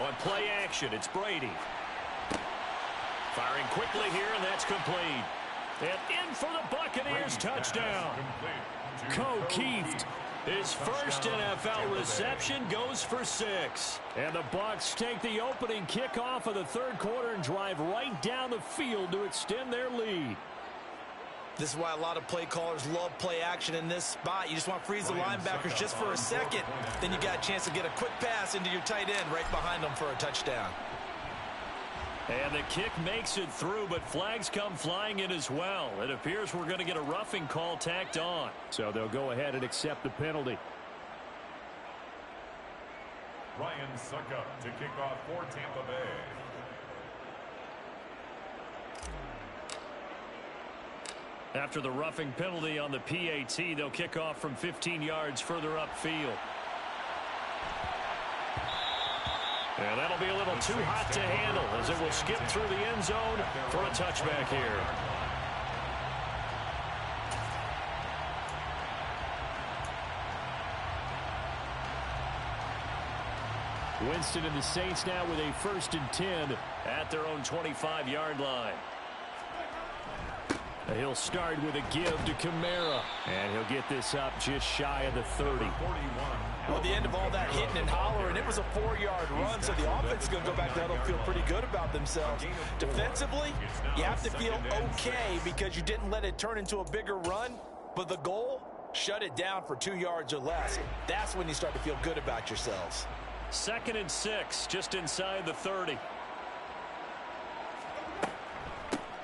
On play action, it's Brady. Firing quickly here, and that's complete. And in for the Buccaneers, touchdown. Keeft. His first NFL reception goes for 6. And the Bucs take the opening kickoff of the 3rd quarter and drive right down the field to extend their lead. This is why a lot of play callers love play action in this spot. You just want to freeze the linebackers just for a second. Then you got a chance to get a quick pass into your tight end right behind them for a touchdown. And the kick makes it through, but flags come flying in as well. It appears we're going to get a roughing call tacked on. So they'll go ahead and accept the penalty. Ryan Suckup to kick off for Tampa Bay. After the roughing penalty on the PAT, they'll kick off from 15 yards further upfield. And that'll be a little too hot to handle as it will skip through the end zone for a touchback here. Winston and the Saints now with a 1st and 10 at their own 25-yard line. He'll start with a give to Kamara, and he'll get this up just shy of the 30. Well, at the end of all that hitting and hollering, it was a 4-yard run, so the offense is going to go back down and feel pretty good about themselves. Defensively, you have to feel okay because you didn't let it turn into a bigger run, but the goal, shut it down for 2 yards or less. That's when you start to feel good about yourselves. 2nd and 6, just inside the 30.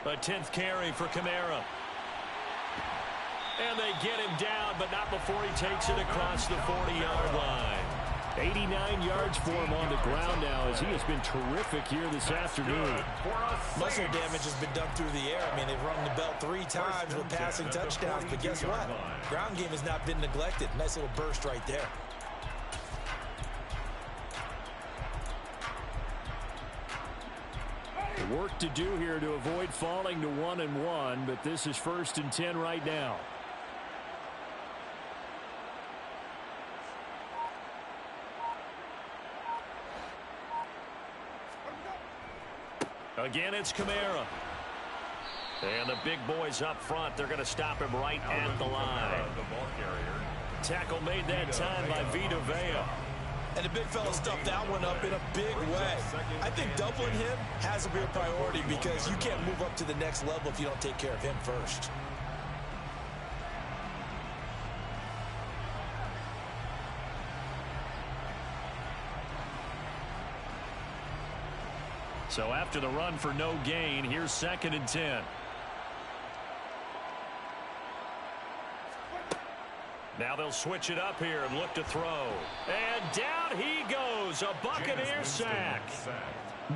A 10th carry for Kamara. And they get him down, but not before he takes it across the 40-yard line. 89 yards for him on the ground now as he has been terrific here this afternoon. Muscle damage has been done through the air. I mean, they've rung the bell 3 times with passing touchdowns, but guess what? Ground game has not been neglected. Nice little burst right there. Work to do here to avoid falling to 1-1, but this is 1st and 10 right now. Again, it's Kamara. And the big boys up front, they're going to stop him right at the line. Tackle made that time by Vita Vea. And the big fella stuffed that one up in a big way. I think doubling him has to be a priority because you can't move up to the next level if you don't take care of him first. So after the run for no gain, here's 2nd and 10. Now they'll switch it up here and look to throw. And down he goes. A Buccaneer sack.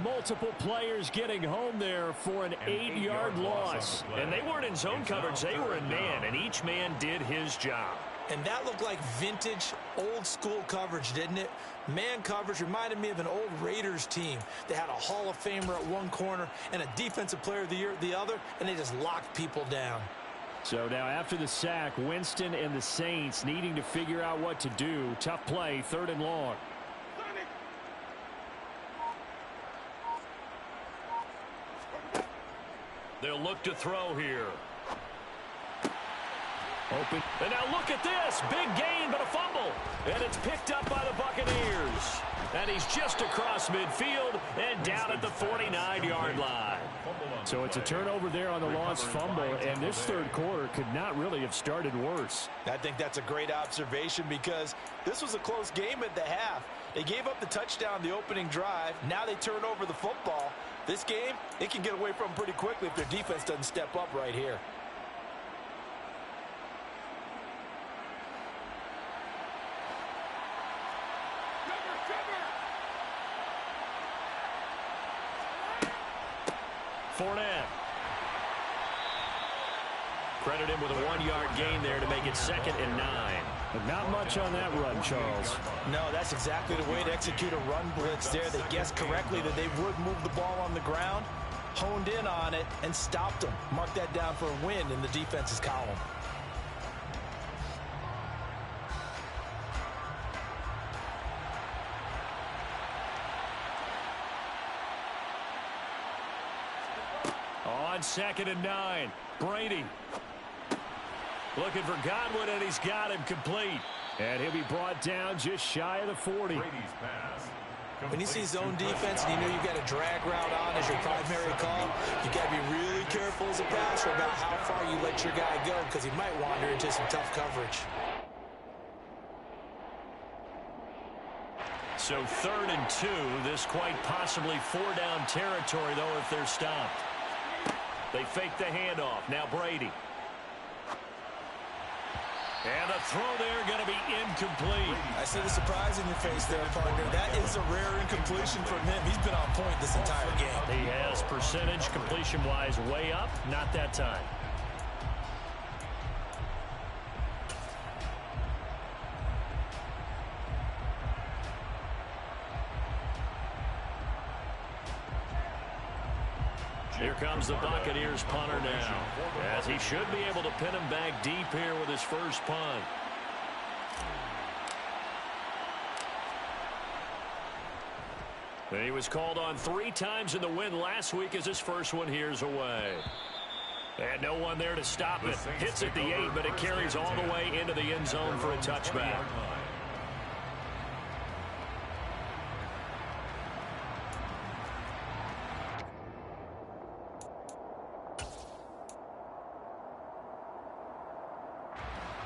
Multiple players getting home there for an 8-yard loss. And they weren't in zone coverage. They were in man, and each man did his job. And that looked like vintage, old-school coverage, didn't it? Man coverage reminded me of an old Raiders team. They had a Hall of Famer at one corner and a Defensive Player of the Year at the other, and they just locked people down. So now after the sack, Winston and the Saints needing to figure out what to do. Tough play, 3rd and long. They'll look to throw here. Open. And now look at this. Big gain, but a fumble. And it's picked up by the Buccaneers. And he's just across midfield and down at the 49-yard line. So it's a turnover there on the lost fumble, and this 3rd quarter could not really have started worse. I think that's a great observation because this was a close game at the half. They gave up the touchdown the opening drive. Now they turn over the football. This game, it can get away from them pretty quickly if their defense doesn't step up right here. Fournette. Credit him with a 1-yard gain there to make it 2nd and 9. But not much on that run, Charles. No, that's exactly the way to execute a run blitz there. They guessed correctly that they would move the ball on the ground, honed in on it, and stopped them. Mark that down for a win in the defense's column. On 2nd and 9, Brady. Looking for Godwin, and he's got him complete. And he'll be brought down just shy of the 40. When you see zone defense and you know you've got a drag route on as your primary call, you've got to be really careful as a passer about how far you let your guy go because he might wander into some tough coverage. So 3rd and 2, this quite possibly 4-down territory, though, if they're stopped. They fake the handoff. Now Brady. And the throw there going to be incomplete. I see the surprise in your face there, partner. That is a rare incompletion from him. He's been on point this entire game. He has percentage completion-wise way up. Not that time. Here comes the Buccaneers punter now, as he should be able to pin him back deep here with his first punt. And he was called on 3 times in the win last week as his first one here's away. And no one there to stop it. Hits at the 8, but it carries all the way into the end zone for a touchback.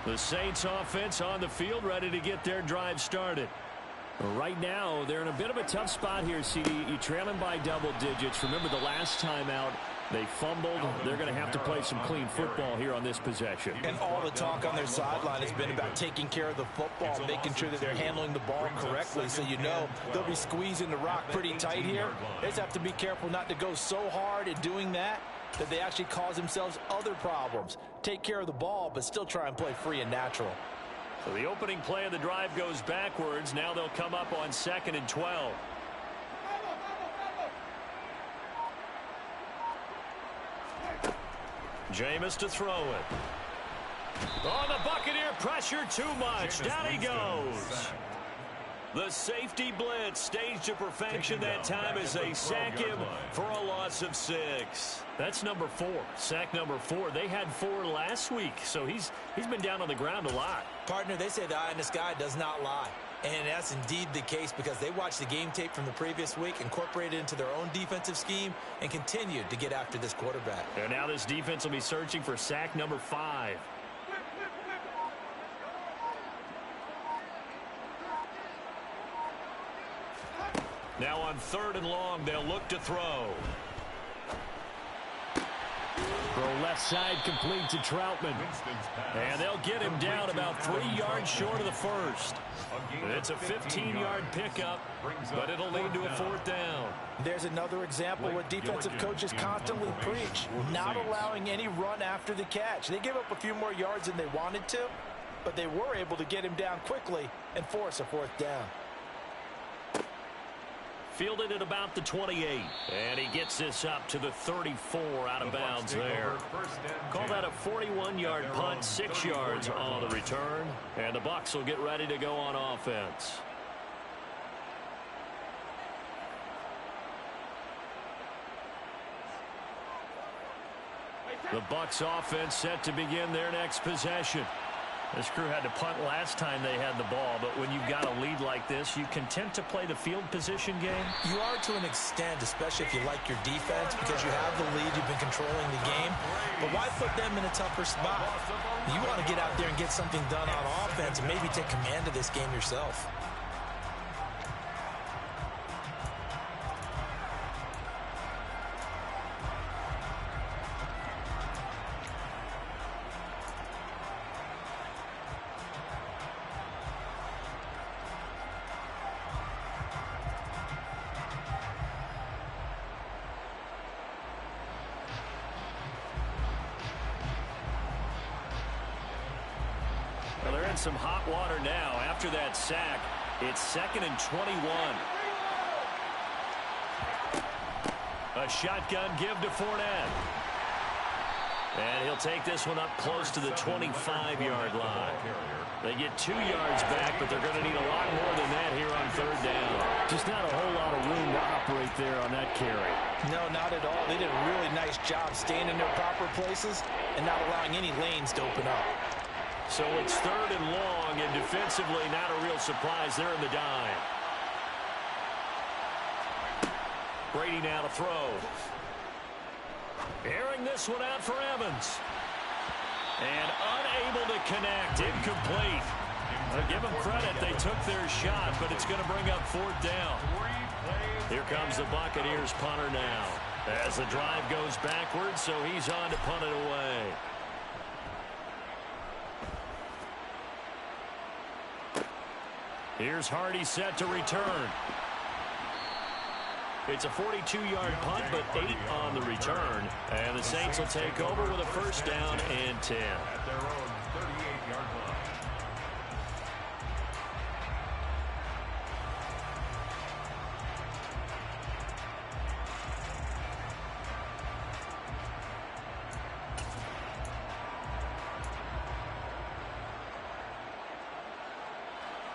The Saints offense on the field, ready to get their drive started. Right now, they're in a bit of a tough spot here, CD. You trail them by double digits. Remember the last time out, they fumbled. They're going to have to play some clean football here on this possession. And all the talk on their sideline has been about taking care of the football, making sure that they're handling the ball correctly. So you know they'll be squeezing the rock pretty tight here. They just have to be careful not to go so hard in doing that they actually cause themselves other problems. Take care of the ball, but still try and play free and natural. So the opening play of the drive goes backwards. Now they'll come up on 2nd and 12. Jameis to throw it. Oh, the Buccaneer pressure too much. Down he goes. The safety blitz staged to perfection that time as they sack him for a loss of 6. That's number 4. Sack number 4. They had 4 last week, so he's been down on the ground a lot. Partner, they say the eye in the sky does not lie. And that's indeed the case because they watched the game tape from the previous week, incorporated it into their own defensive scheme, and continued to get after this quarterback. And now this defense will be searching for sack number 5. Now on 3rd and long, they'll look to throw. Throw left side complete to Troutman. And they'll get him down about 3 yards short of the first. It's a 15-yard pickup, but it'll lead to a 4th down. There's another example where defensive coaches constantly preach, not allowing any run after the catch. They gave up a few more yards than they wanted to, but they were able to get him down quickly and force a 4th down. Fielded at about the 28. And he gets this up to the 34 out of bounds there. Call that a 41-yard punt, 6 yards on the return. And the Bucs will get ready to go on offense. The Bucs offense set to begin their next possession. This crew had to punt last time they had the ball, but when you've got a lead like this, you content to play the field position game? You are to an extent, especially if you like your defense, because you have the lead, you've been controlling the game. But why put them in a tougher spot? You want to get out there and get something done on offense and maybe take command of this game yourself. Some hot water now after that sack. It's 2nd and 21. A shotgun give to Fournette. And he'll take this one up close to the 25-yard line. They get 2 yards back, but they're going to need a lot more than that here on 3rd down. Just not a whole lot of room to operate there on that carry. No, not at all. They did a really nice job staying in their proper places and not allowing any lanes to open up. So it's 3rd and long, and defensively not a real surprise there in the dime. Brady now to throw. Airing this one out for Evans. And unable to connect. Incomplete. I'll give them credit. They took their shot, but it's going to bring up 4th down. Here comes the Buccaneers punter now. As the drive goes backwards, so he's on to punt it away. Here's Hardy set to return. It's a 42-yard punt, but 8 on the return. And the Saints will take over with a 1st down and 10. At their own 38-yard line.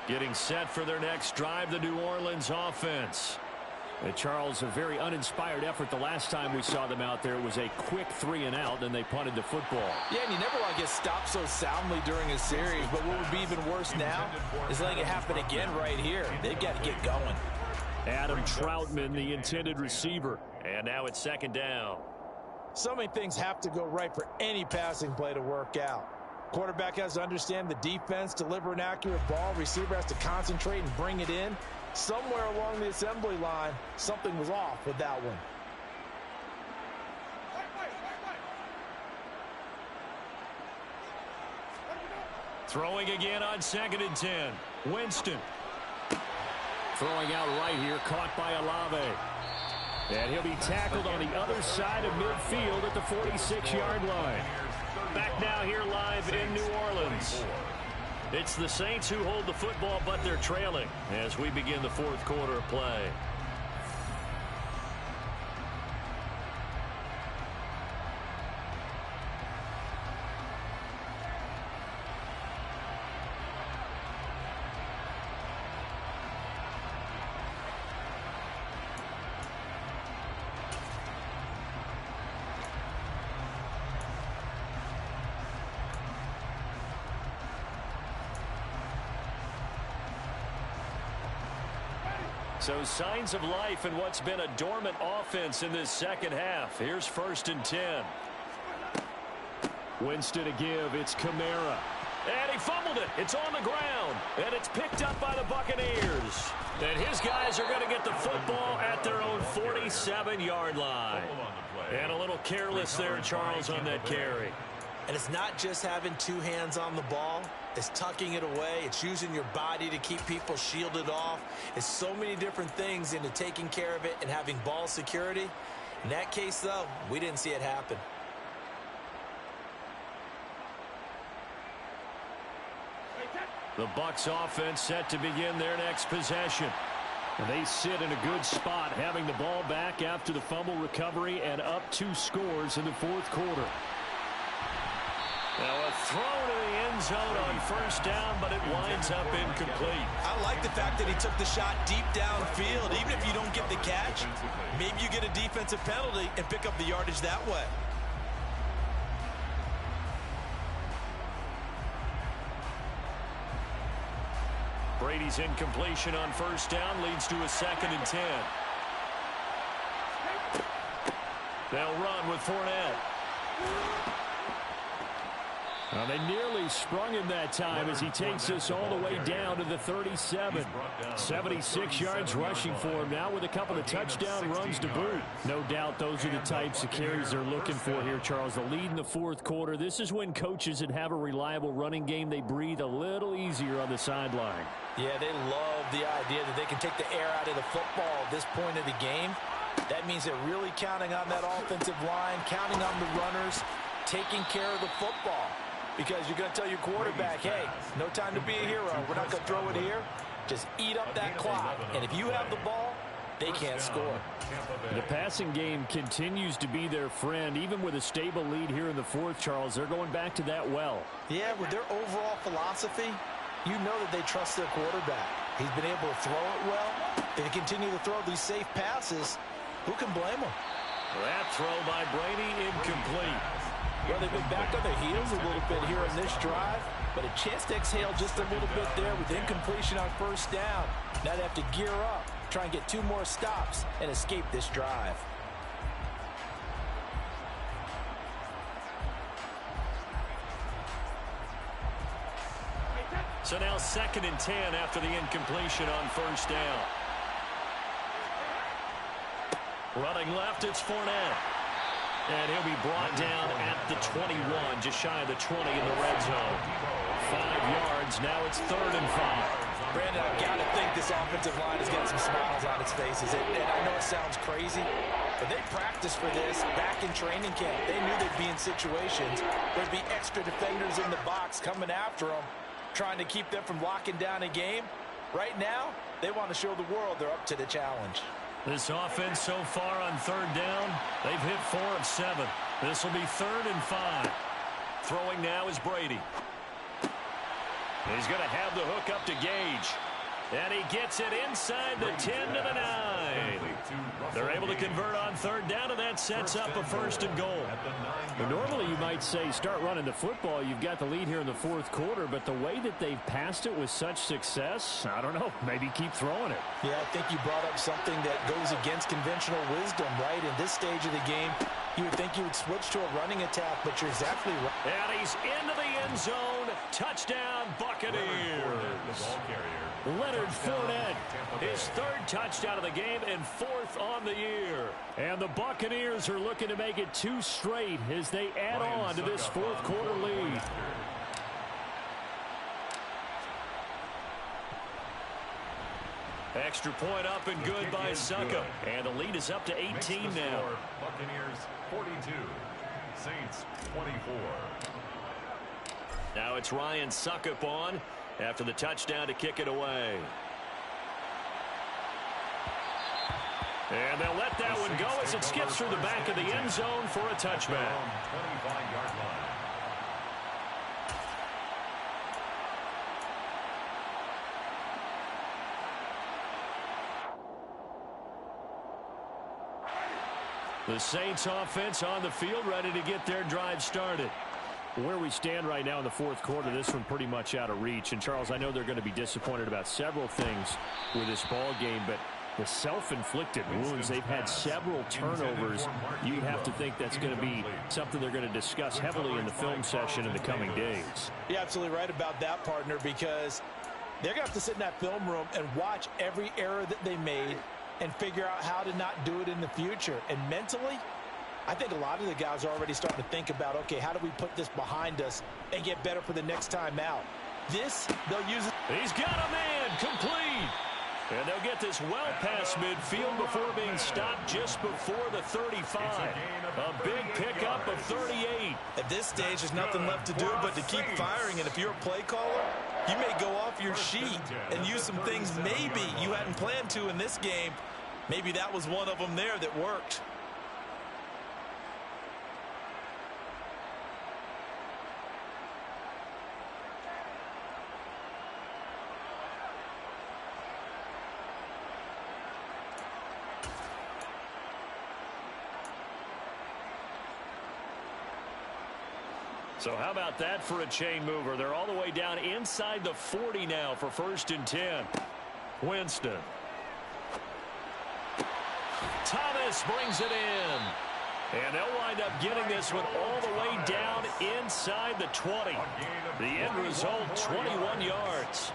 Getting set for their next drive, the New Orleans offense. Charles, a very uninspired effort the last time we saw them out there. It was a quick 3-and-out, and they punted the football. Yeah, and you never want to get stopped so soundly during a series, but what would be even worse now is letting it happen again right here. They've got to get going. Adam Troutman, the intended receiver. And now it's 2nd down. So many things have to go right for any passing play to work out. Quarterback has to understand the defense, deliver an accurate ball. Receiver has to concentrate and bring it in. Somewhere along the assembly line, something was off with that one. Throwing again on 2nd and 10. Winston. Throwing out right here, caught by Olave. And he'll be tackled on the other side of midfield at the 46-yard line. Back now here live in New Orleans. It's the Saints who hold the football, but they're trailing as we begin the 4th quarter of play. So signs of life in what's been a dormant offense in this second half. Here's 1st and 10. Winston to give. It's Kamara. And he fumbled it. It's on the ground. And it's picked up by the Buccaneers. And his guys are going to get the football at their own 47-yard line. And a little careless there, Charles, on that carry. And it's not just having 2 hands on the ball. It's tucking it away. It's using your body to keep people shielded off. It's so many different things into taking care of it and having ball security. In that case, though, we didn't see it happen. The Bucs offense set to begin their next possession. And they sit in a good spot, having the ball back after the fumble recovery and up 2 scores in the 4th quarter. Now a throw to the end zone on 1st down, but it winds up incomplete. I like the fact that he took the shot deep downfield. Even if you don't get the catch, maybe you get a defensive penalty and pick up the yardage that way. Brady's incompletion on 1st down leads to a 2nd and 10. They'll run with Fournette. Well, they nearly sprung him that time as he takes us all the way down to the 37. 76 yards rushing for him now with a couple of touchdown runs to boot. No doubt those are the types of carries they're looking for here, Charles. The lead in the 4th quarter. This is when coaches that have a reliable running game, they breathe a little easier on the sideline. Yeah, they love the idea that they can take the air out of the football at this point of the game. That means they're really counting on that offensive line, counting on the runners, taking care of the football. Because you're going to tell your quarterback, hey, no time to be a hero. We're not going to throw it here. Just eat up that clock. And if you have the ball, they can't score. The passing game continues to be their friend. Even with a stable lead here in the 4th, Charles, they're going back to that well. Yeah, with their overall philosophy, you know that they trust their quarterback. He's been able to throw it well. If they continue to throw these safe passes, who can blame them? That throw by Brady incomplete. Well, they've been back on their heels a little bit here on this drive, but a chance to exhale just a little bit there with incompletion on 1st down. Now they have to gear up, try and get 2 more stops and escape this drive. So now 2nd and 10 after the incompletion on 1st down. Running left, it's Fournette. And he'll be brought down at the 21, just shy of the 20 in the red zone. 5 yards, now it's 3rd and 5. Brandon, I've got to think this offensive line is getting some smiles on its faces. And I know it sounds crazy, but they practiced for this back in training camp. They knew they'd be in situations where there'd be extra defenders in the box coming after them, trying to keep them from locking down a game. Right now, they want to show the world they're up to the challenge. This offense so far on 3rd down, they've hit 4 of 7. This will be 3rd and 5. Throwing now is Brady. He's going to have the hook up to Gage. And he gets it inside the 10 to the 9. They're able to convert on 3rd down, and that sets up a 1st and goal. But normally you might say start running the football. You've got the lead here in the 4th quarter, but the way that they've passed it with such success, I don't know, maybe keep throwing it. Yeah, I think you brought up something that goes against conventional wisdom, right? In this stage of the game, you would think you would switch to a running attack, but you're exactly right. And he's into the end zone. Touchdown, Buccaneers. Leonard Fournette, his 3rd touchdown of the game and 4th on the year. And the Buccaneers are looking to make it 2 straight as they add on to this 4th quarter lead. Extra point up and good by Suckup. And the lead is up to 18 now. Buccaneers 42, Saints 24. Now it's Ryan Suckup on after the touchdown to kick it away. And they'll let that one go as it skips through the back of the end zone for a touchback. 25-yard line. The Saints offense on the field ready to get their drive started. Where we stand right now in the 4th quarter, this one pretty much out of reach. And, Charles, I know they're going to be disappointed about several things with this ball game, but The self-inflicted wounds, they've had several turnovers. You'd have to think that's going to be something they're going to discuss heavily in the film session in the coming days. You're absolutely right about that, partner, because they're going to have to sit in that film room and watch every error that they made and figure out how to not do it in the future. And mentally, I think a lot of the guys are already starting to think about, okay, how do we put this behind us and get better for the next time out? This, they'll use it. He's got a man, complete. And they'll get this well past midfield before being stopped just before the 35. A big pickup of 38. At this stage, there's nothing left to do but to keep firing. And if you're a play caller, you may go off your sheet and use some things maybe you hadn't planned to in this game. Maybe that was one of them there that worked. So how about that for a chain mover? They're all the way down inside the 40 now for 1st and 10. Winston. Thomas brings it in. And they'll wind up getting this one all the way down inside the 20. The end result, 21 yards.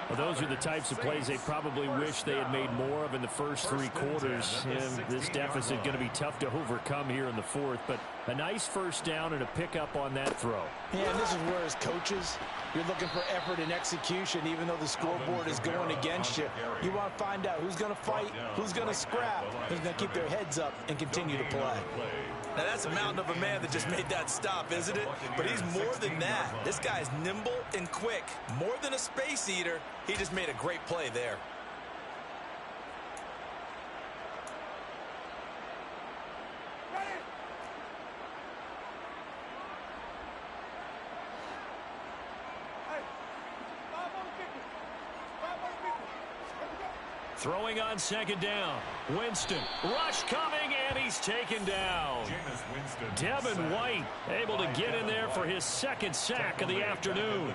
Well, those are the types of plays they probably wish they had made more of in the first 3 quarters. And this deficit going to be tough to overcome here in the 4th. But a nice first down and a pickup on that throw. Yeah, and this is where, as coaches, you're looking for effort and execution, even though the scoreboard is going against you. You want to find out who's going to fight, who's going to scrap, who's going to keep their heads up and continue to play. Now, that's a mountain of a man that just made that stop, isn't it? But he's more than that. This guy's nimble and quick. More than a space eater, he just made a great play there. Throwing on 2nd down. Winston. Rush coming, and he's taken down. Devin White able to get in there for his 2nd sack of the afternoon.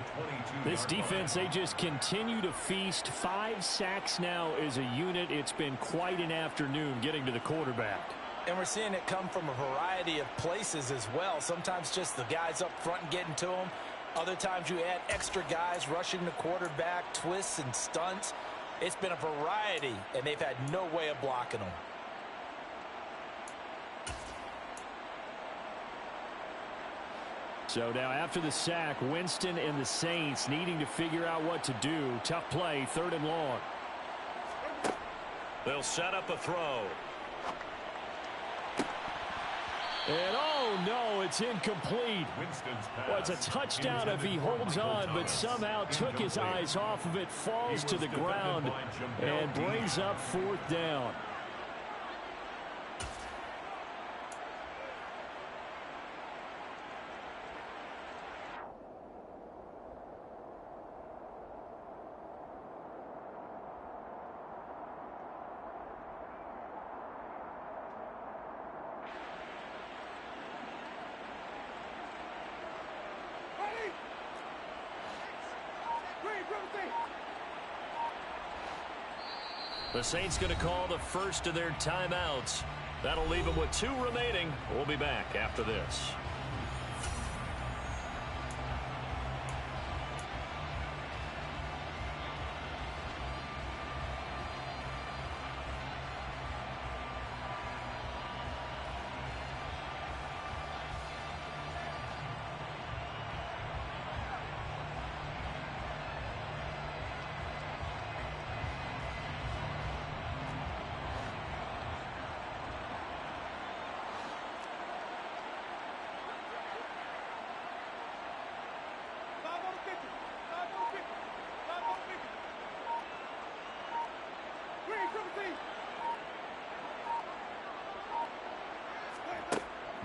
This defense, they just continue to feast. 5 sacks now as a unit. It's been quite an afternoon getting to the quarterback. And we're seeing it come from a variety of places as well. Sometimes just the guys up front and getting to them. Other times you add extra guys rushing the quarterback, twists and stunts. It's been a variety, and they've had no way of blocking them. So now after the sack, Winston and the Saints needing to figure out what to do. Tough play, 3rd and long. They'll set up a throw. And oh no, it's incomplete. Well, it's a touchdown if he holds on, but somehow took his eyes off of it, falls to the ground, and brings up 4th down. The Saints going to call the first of their timeouts. That'll leave them with 2 remaining. We'll be back after this.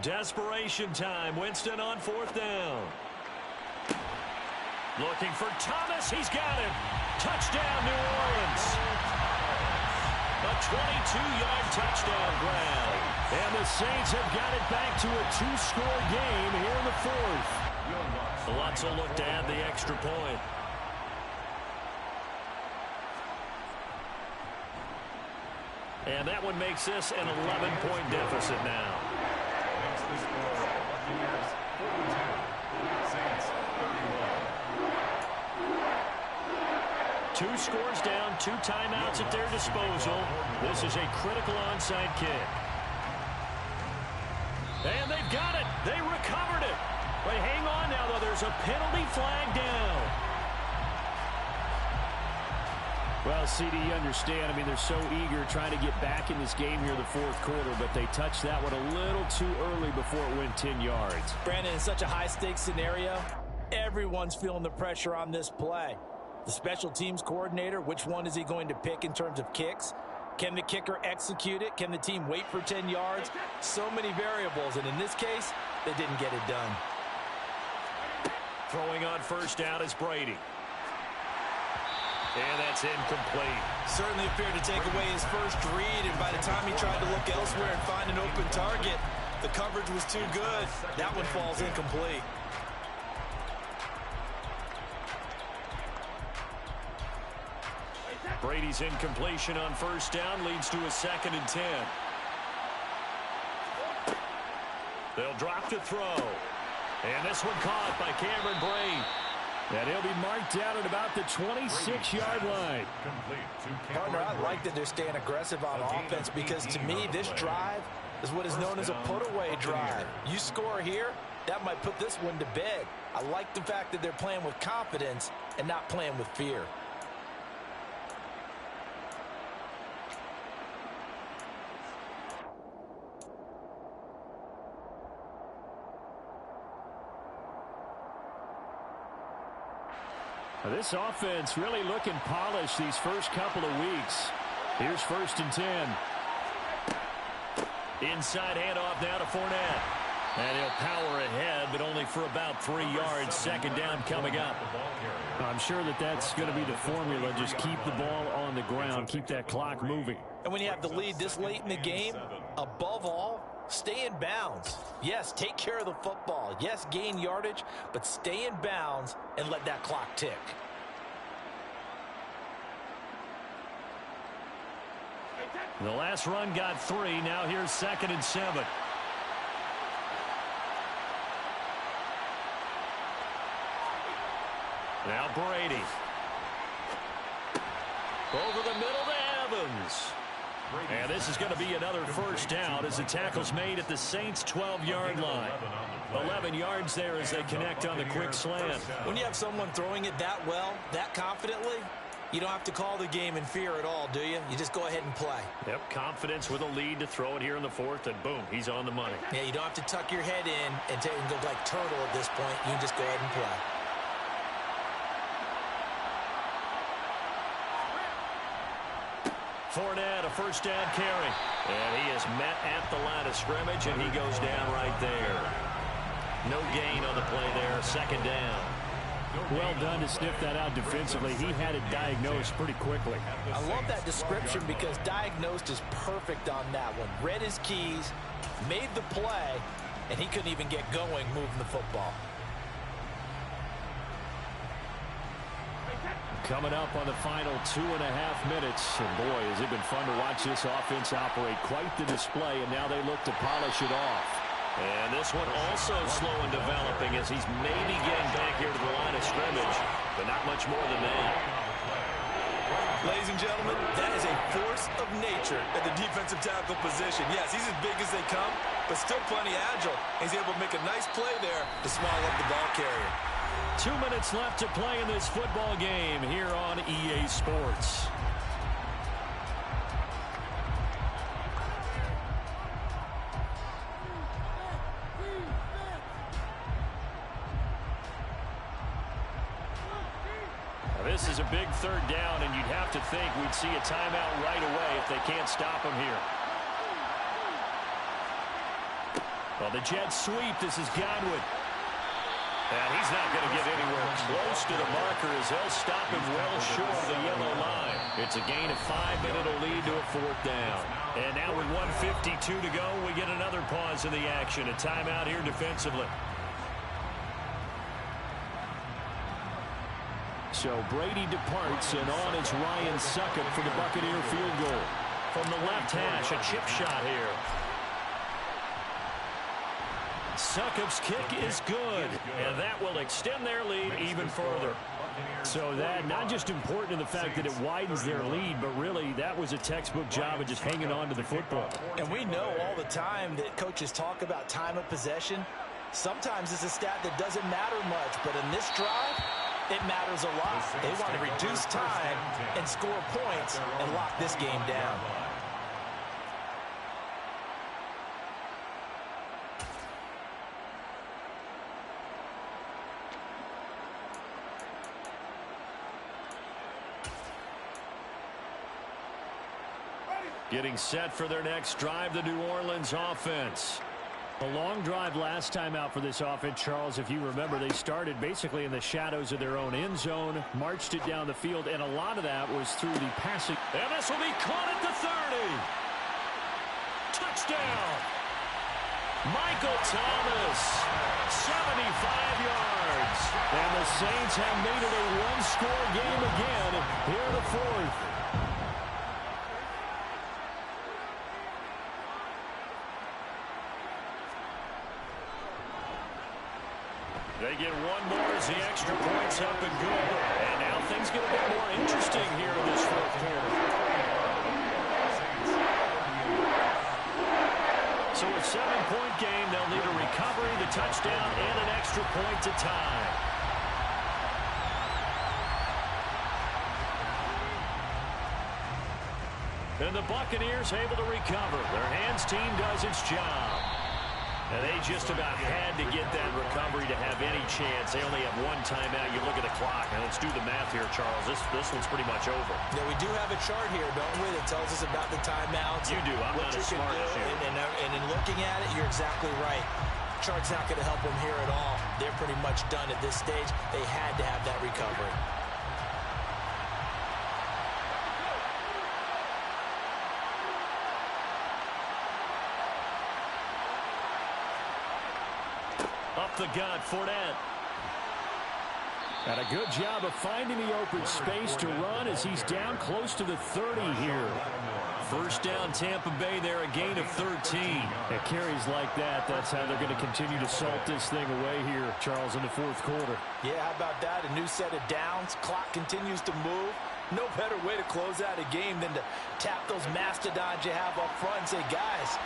Desperation time. Winston on 4th down. Looking for Thomas. He's got him. Touchdown, New Orleans. A 22-yard touchdown grab. And the Saints have got it back to a 2-score game here in the 4th. The Lots will look to add the extra point. And that one makes this an 11-point deficit now. Makes the score Buccaneers 42, Saints 31. Two scores down, 2 timeouts at their disposal. This is a critical onside kick. And they've got it. They recovered it. But hang on now, though. There's a penalty flag down. Well, CD, you understand. I mean, they're so eager trying to get back in this game here in the fourth quarter, but they touched that one a little too early before it went 10 yards. Brandon, in such a high-stakes scenario, everyone's feeling the pressure on this play. The special teams coordinator, which one is he going to pick in terms of kicks? Can the kicker execute it? Can the team wait for 10 yards? So many variables, and in this case, they didn't get it done. Throwing on first down is Brady. And that's incomplete. Certainly appeared to take away his first read, and by the time he tried to look elsewhere and find an open target, the coverage was too good. That one falls incomplete. Brady's incompletion on first down leads to a 2nd and 10. They'll drop to throw. And this one caught by Cameron Brate. And he'll be marked down at about the 26-yard line. Partner, I like that they're staying aggressive on offense because to me, this drive is what is known as a put-away drive. You score here, that might put this one to bed. I like the fact that they're playing with confidence and not playing with fear. This offense really looking polished these first couple of weeks. Here's 1st and 10. Inside handoff now to Fournette. And he'll power ahead, but only for about 3 yards. 2nd down coming up. I'm sure that that's going to be the formula. Just keep the ball on the ground. Keep that clock moving. And when you have the lead this late in the game, above all, stay in bounds. Yes, take care of the football. Yes, gain yardage, but stay in bounds and let that clock tick. The last run got 3. Now here's 2nd and 7. Now Brady. Over the middle to Evans. And this is going to be another first down as the tackle's made at the Saints' 12-yard line. 11 yards there as they connect on the quick slant. When you have someone throwing it that well, that confidently, you don't have to call the game in fear at all, do you? You just go ahead and play. Yep, confidence with a lead to throw it here in the 4th, and boom, he's on the money. Yeah, you don't have to tuck your head in and go like turtle at this point. You can just go ahead and play. Fournette, a first down carry. And he is met at the line of scrimmage, and he goes down right there. No gain on the play there. 2nd down. Well done to sniff that out defensively. He had it diagnosed pretty quickly. I love that description because diagnosed is perfect on that one. Read his keys, made the play, and he couldn't even get going moving the football. Coming up on the final 2.5 minutes. And boy, has it been fun to watch this offense operate. Quite the display, and now they look to polish it off. And this one also slow in developing as he's maybe getting back here to the line of scrimmage, but not much more than that. Ladies and gentlemen, that is a force of nature at the defensive tackle position. Yes, he's as big as they come, but still plenty agile. He's able to make a nice play there to swallow up the ball carrier. 2 minutes left to play in this football game here on EA Sports. This is a big 3rd down, and you'd have to think we'd see a timeout right away if they can't stop him here. Well, the Jets sweep. This is Godwin. And he's not going to get anywhere close to the marker as they'll stop him well short of the yellow line. It's a gain of 5, and it'll lead to a 4th down. And now with 1:52 to go, we get another pause in the action. A timeout here defensively. So Brady departs, and on is Ryan Succop for the Buccaneer field goal. from the left hash. A chip shot here. Sukup's kick is good, and that will extend their lead even further. So that not just important in the fact that it widens their lead, but really that was a textbook job of just hanging on to the football. And we know all the time that coaches talk about time of possession. Sometimes it's a stat that doesn't matter much, but in this drive, it matters a lot. They want to reduce time and score points and lock this game down. Getting set for their next drive, the New Orleans offense. A long drive last time out for this offense, Charles. If you remember, they started basically in the shadows of their own end zone, marched it down the field, and a lot of that was through the passing. And this will be caught at the 30. Touchdown. Michael Thomas, 75 yards. And the Saints have made it a one-score game again here in the fourth. They get one more as the extra point's up and good. And now things get a bit more interesting here in this fourth quarter. So a 7-point game, they'll need a recovery, the touchdown, and an extra point to tie. And the Buccaneers able to recover. Their hands team does its job. And they just about had to get that recovery to have any chance. They only have one timeout. You look at the clock. Now let's do the math here, Charles. This one's pretty much over. Yeah, we do have a chart here, don't we, that tells us about the timeouts. You do. I'm not as smart as you. And in looking at it, you're exactly right. Chart's not going to help them here at all. They're pretty much done at this stage. They had to have that recovery. Up the gut, Fournette. And a good job of finding the open space to run as he's down close to the 30 here. First down, Tampa Bay there, a gain of 13. At carries like that, that's how they're going to continue to salt this thing away here, Charles, in the fourth quarter. Yeah, how about that? A new set of downs. Clock continues to move. No better way to close out a game than to tap those mastodons you have up front and say, guys,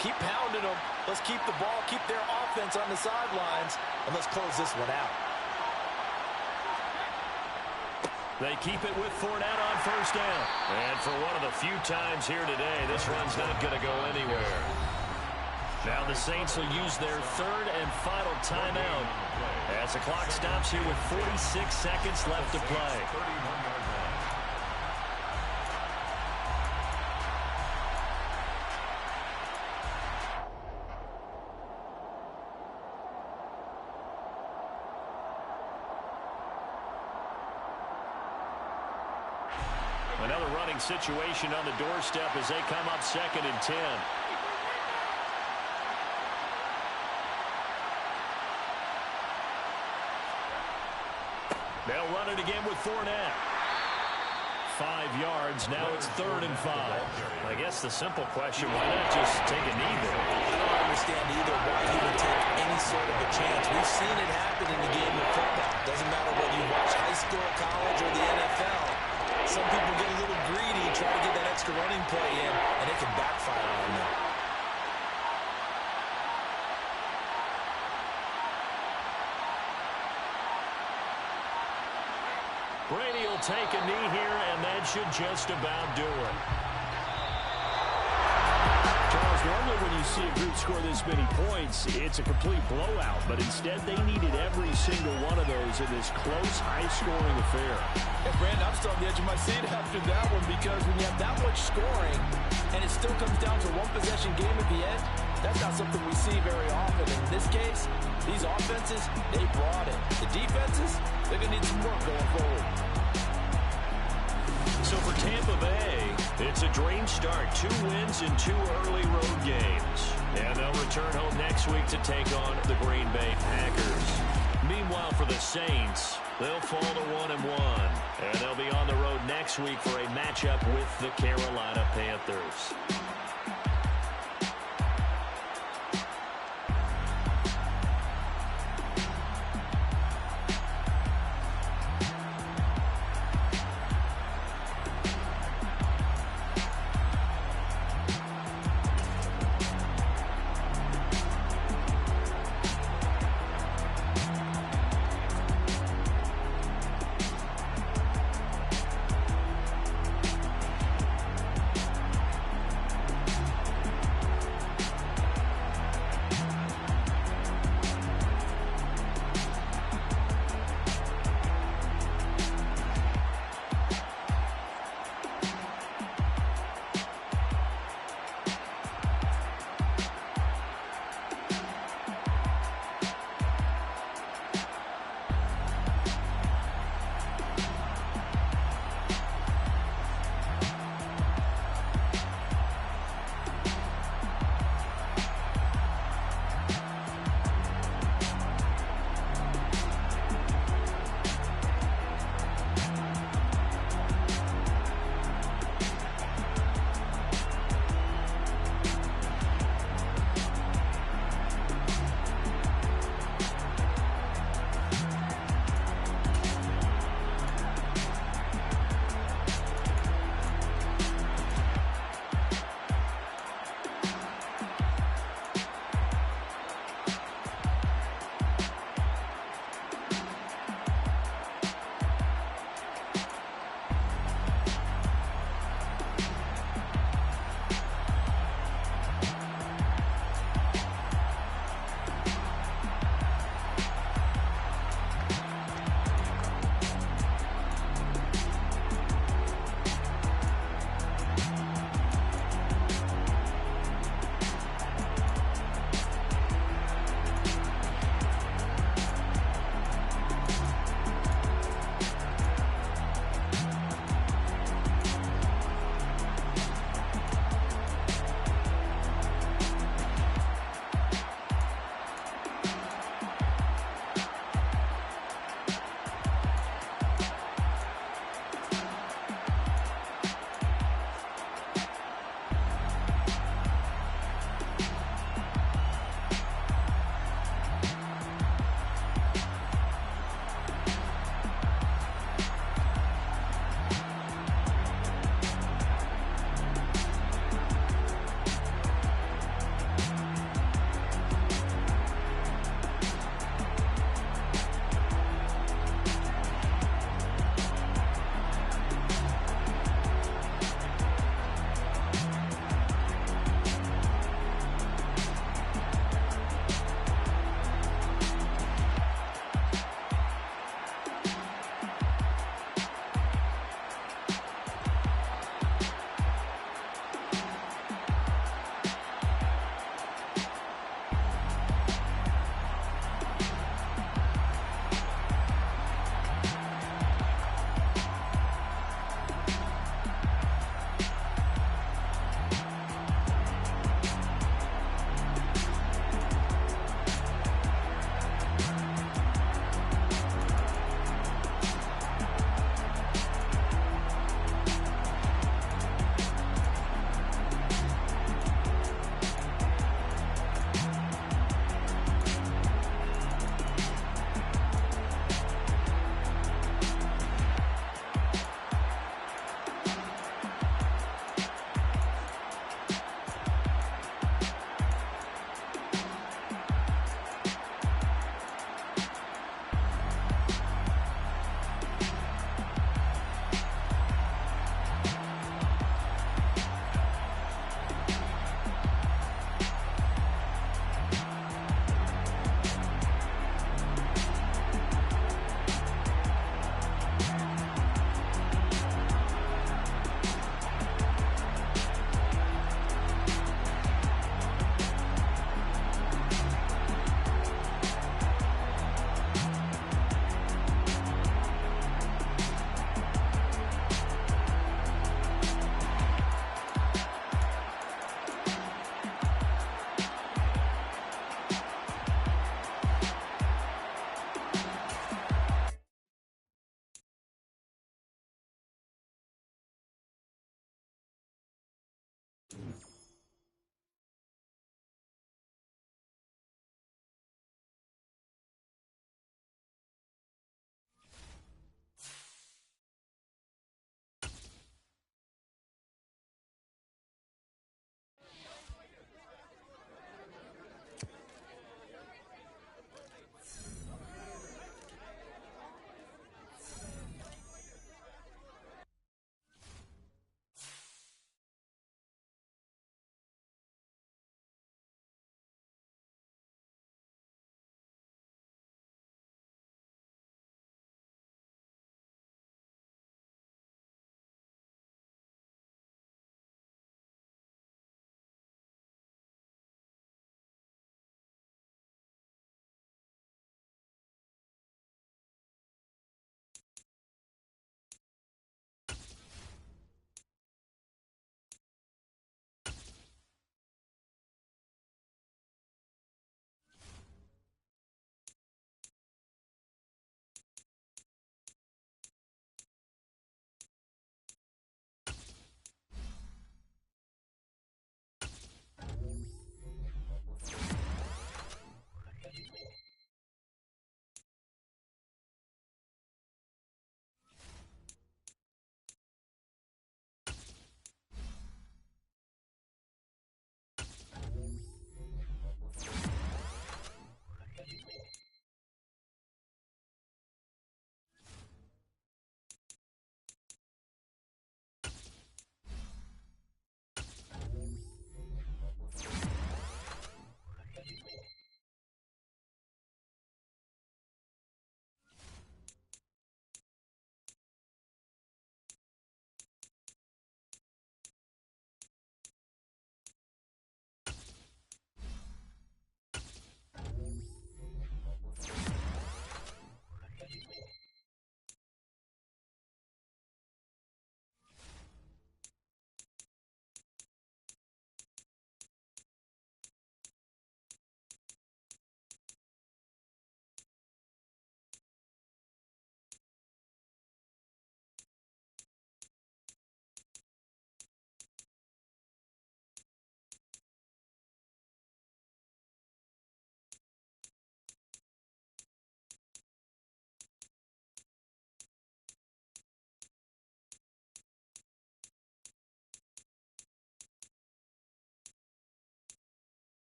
keep pounding them. Let's keep the ball, keep their offense on the sidelines, and let's close this one out. They keep it with Fournette on first down. And for one of the few times here today, this run's not going to go anywhere. Now the Saints will use their third and final timeout as the clock stops here with 46 seconds left to play. Another running situation on the doorstep as they come up 2nd and 10. They'll run it again with Fournette. 5 yards. Now it's 3rd and 5. I guess the simple question, why not just take a knee there? I don't understand either why he would take any sort of a chance. We've seen it happen in the game of football. Doesn't matter whether you watch high school, college, or the NFL. Some people get a little greedy, try to get that extra running play in, and it can backfire on them. Brady will take a knee here, and that should just about do it. Charles, normally when you see a group score this many points, it's a complete blowout. But instead, they needed every single one of those in this close, high-scoring affair. And Brandon, I'm still on the edge of my seat after that one because when you have that much scoring and it still comes down to a one-possession game at the end, that's not something we see very often. In this case, these offenses, they brought it. The defenses, they're going to need some work going forward. So for Tampa Bay, it's a dream start. 2 wins in 2 early road games. And they'll return home next week to take on the Green Bay Packers. Meanwhile, for the Saints, They'll fall to 1-1. And they'll be on the road next week for a matchup with the Carolina Panthers.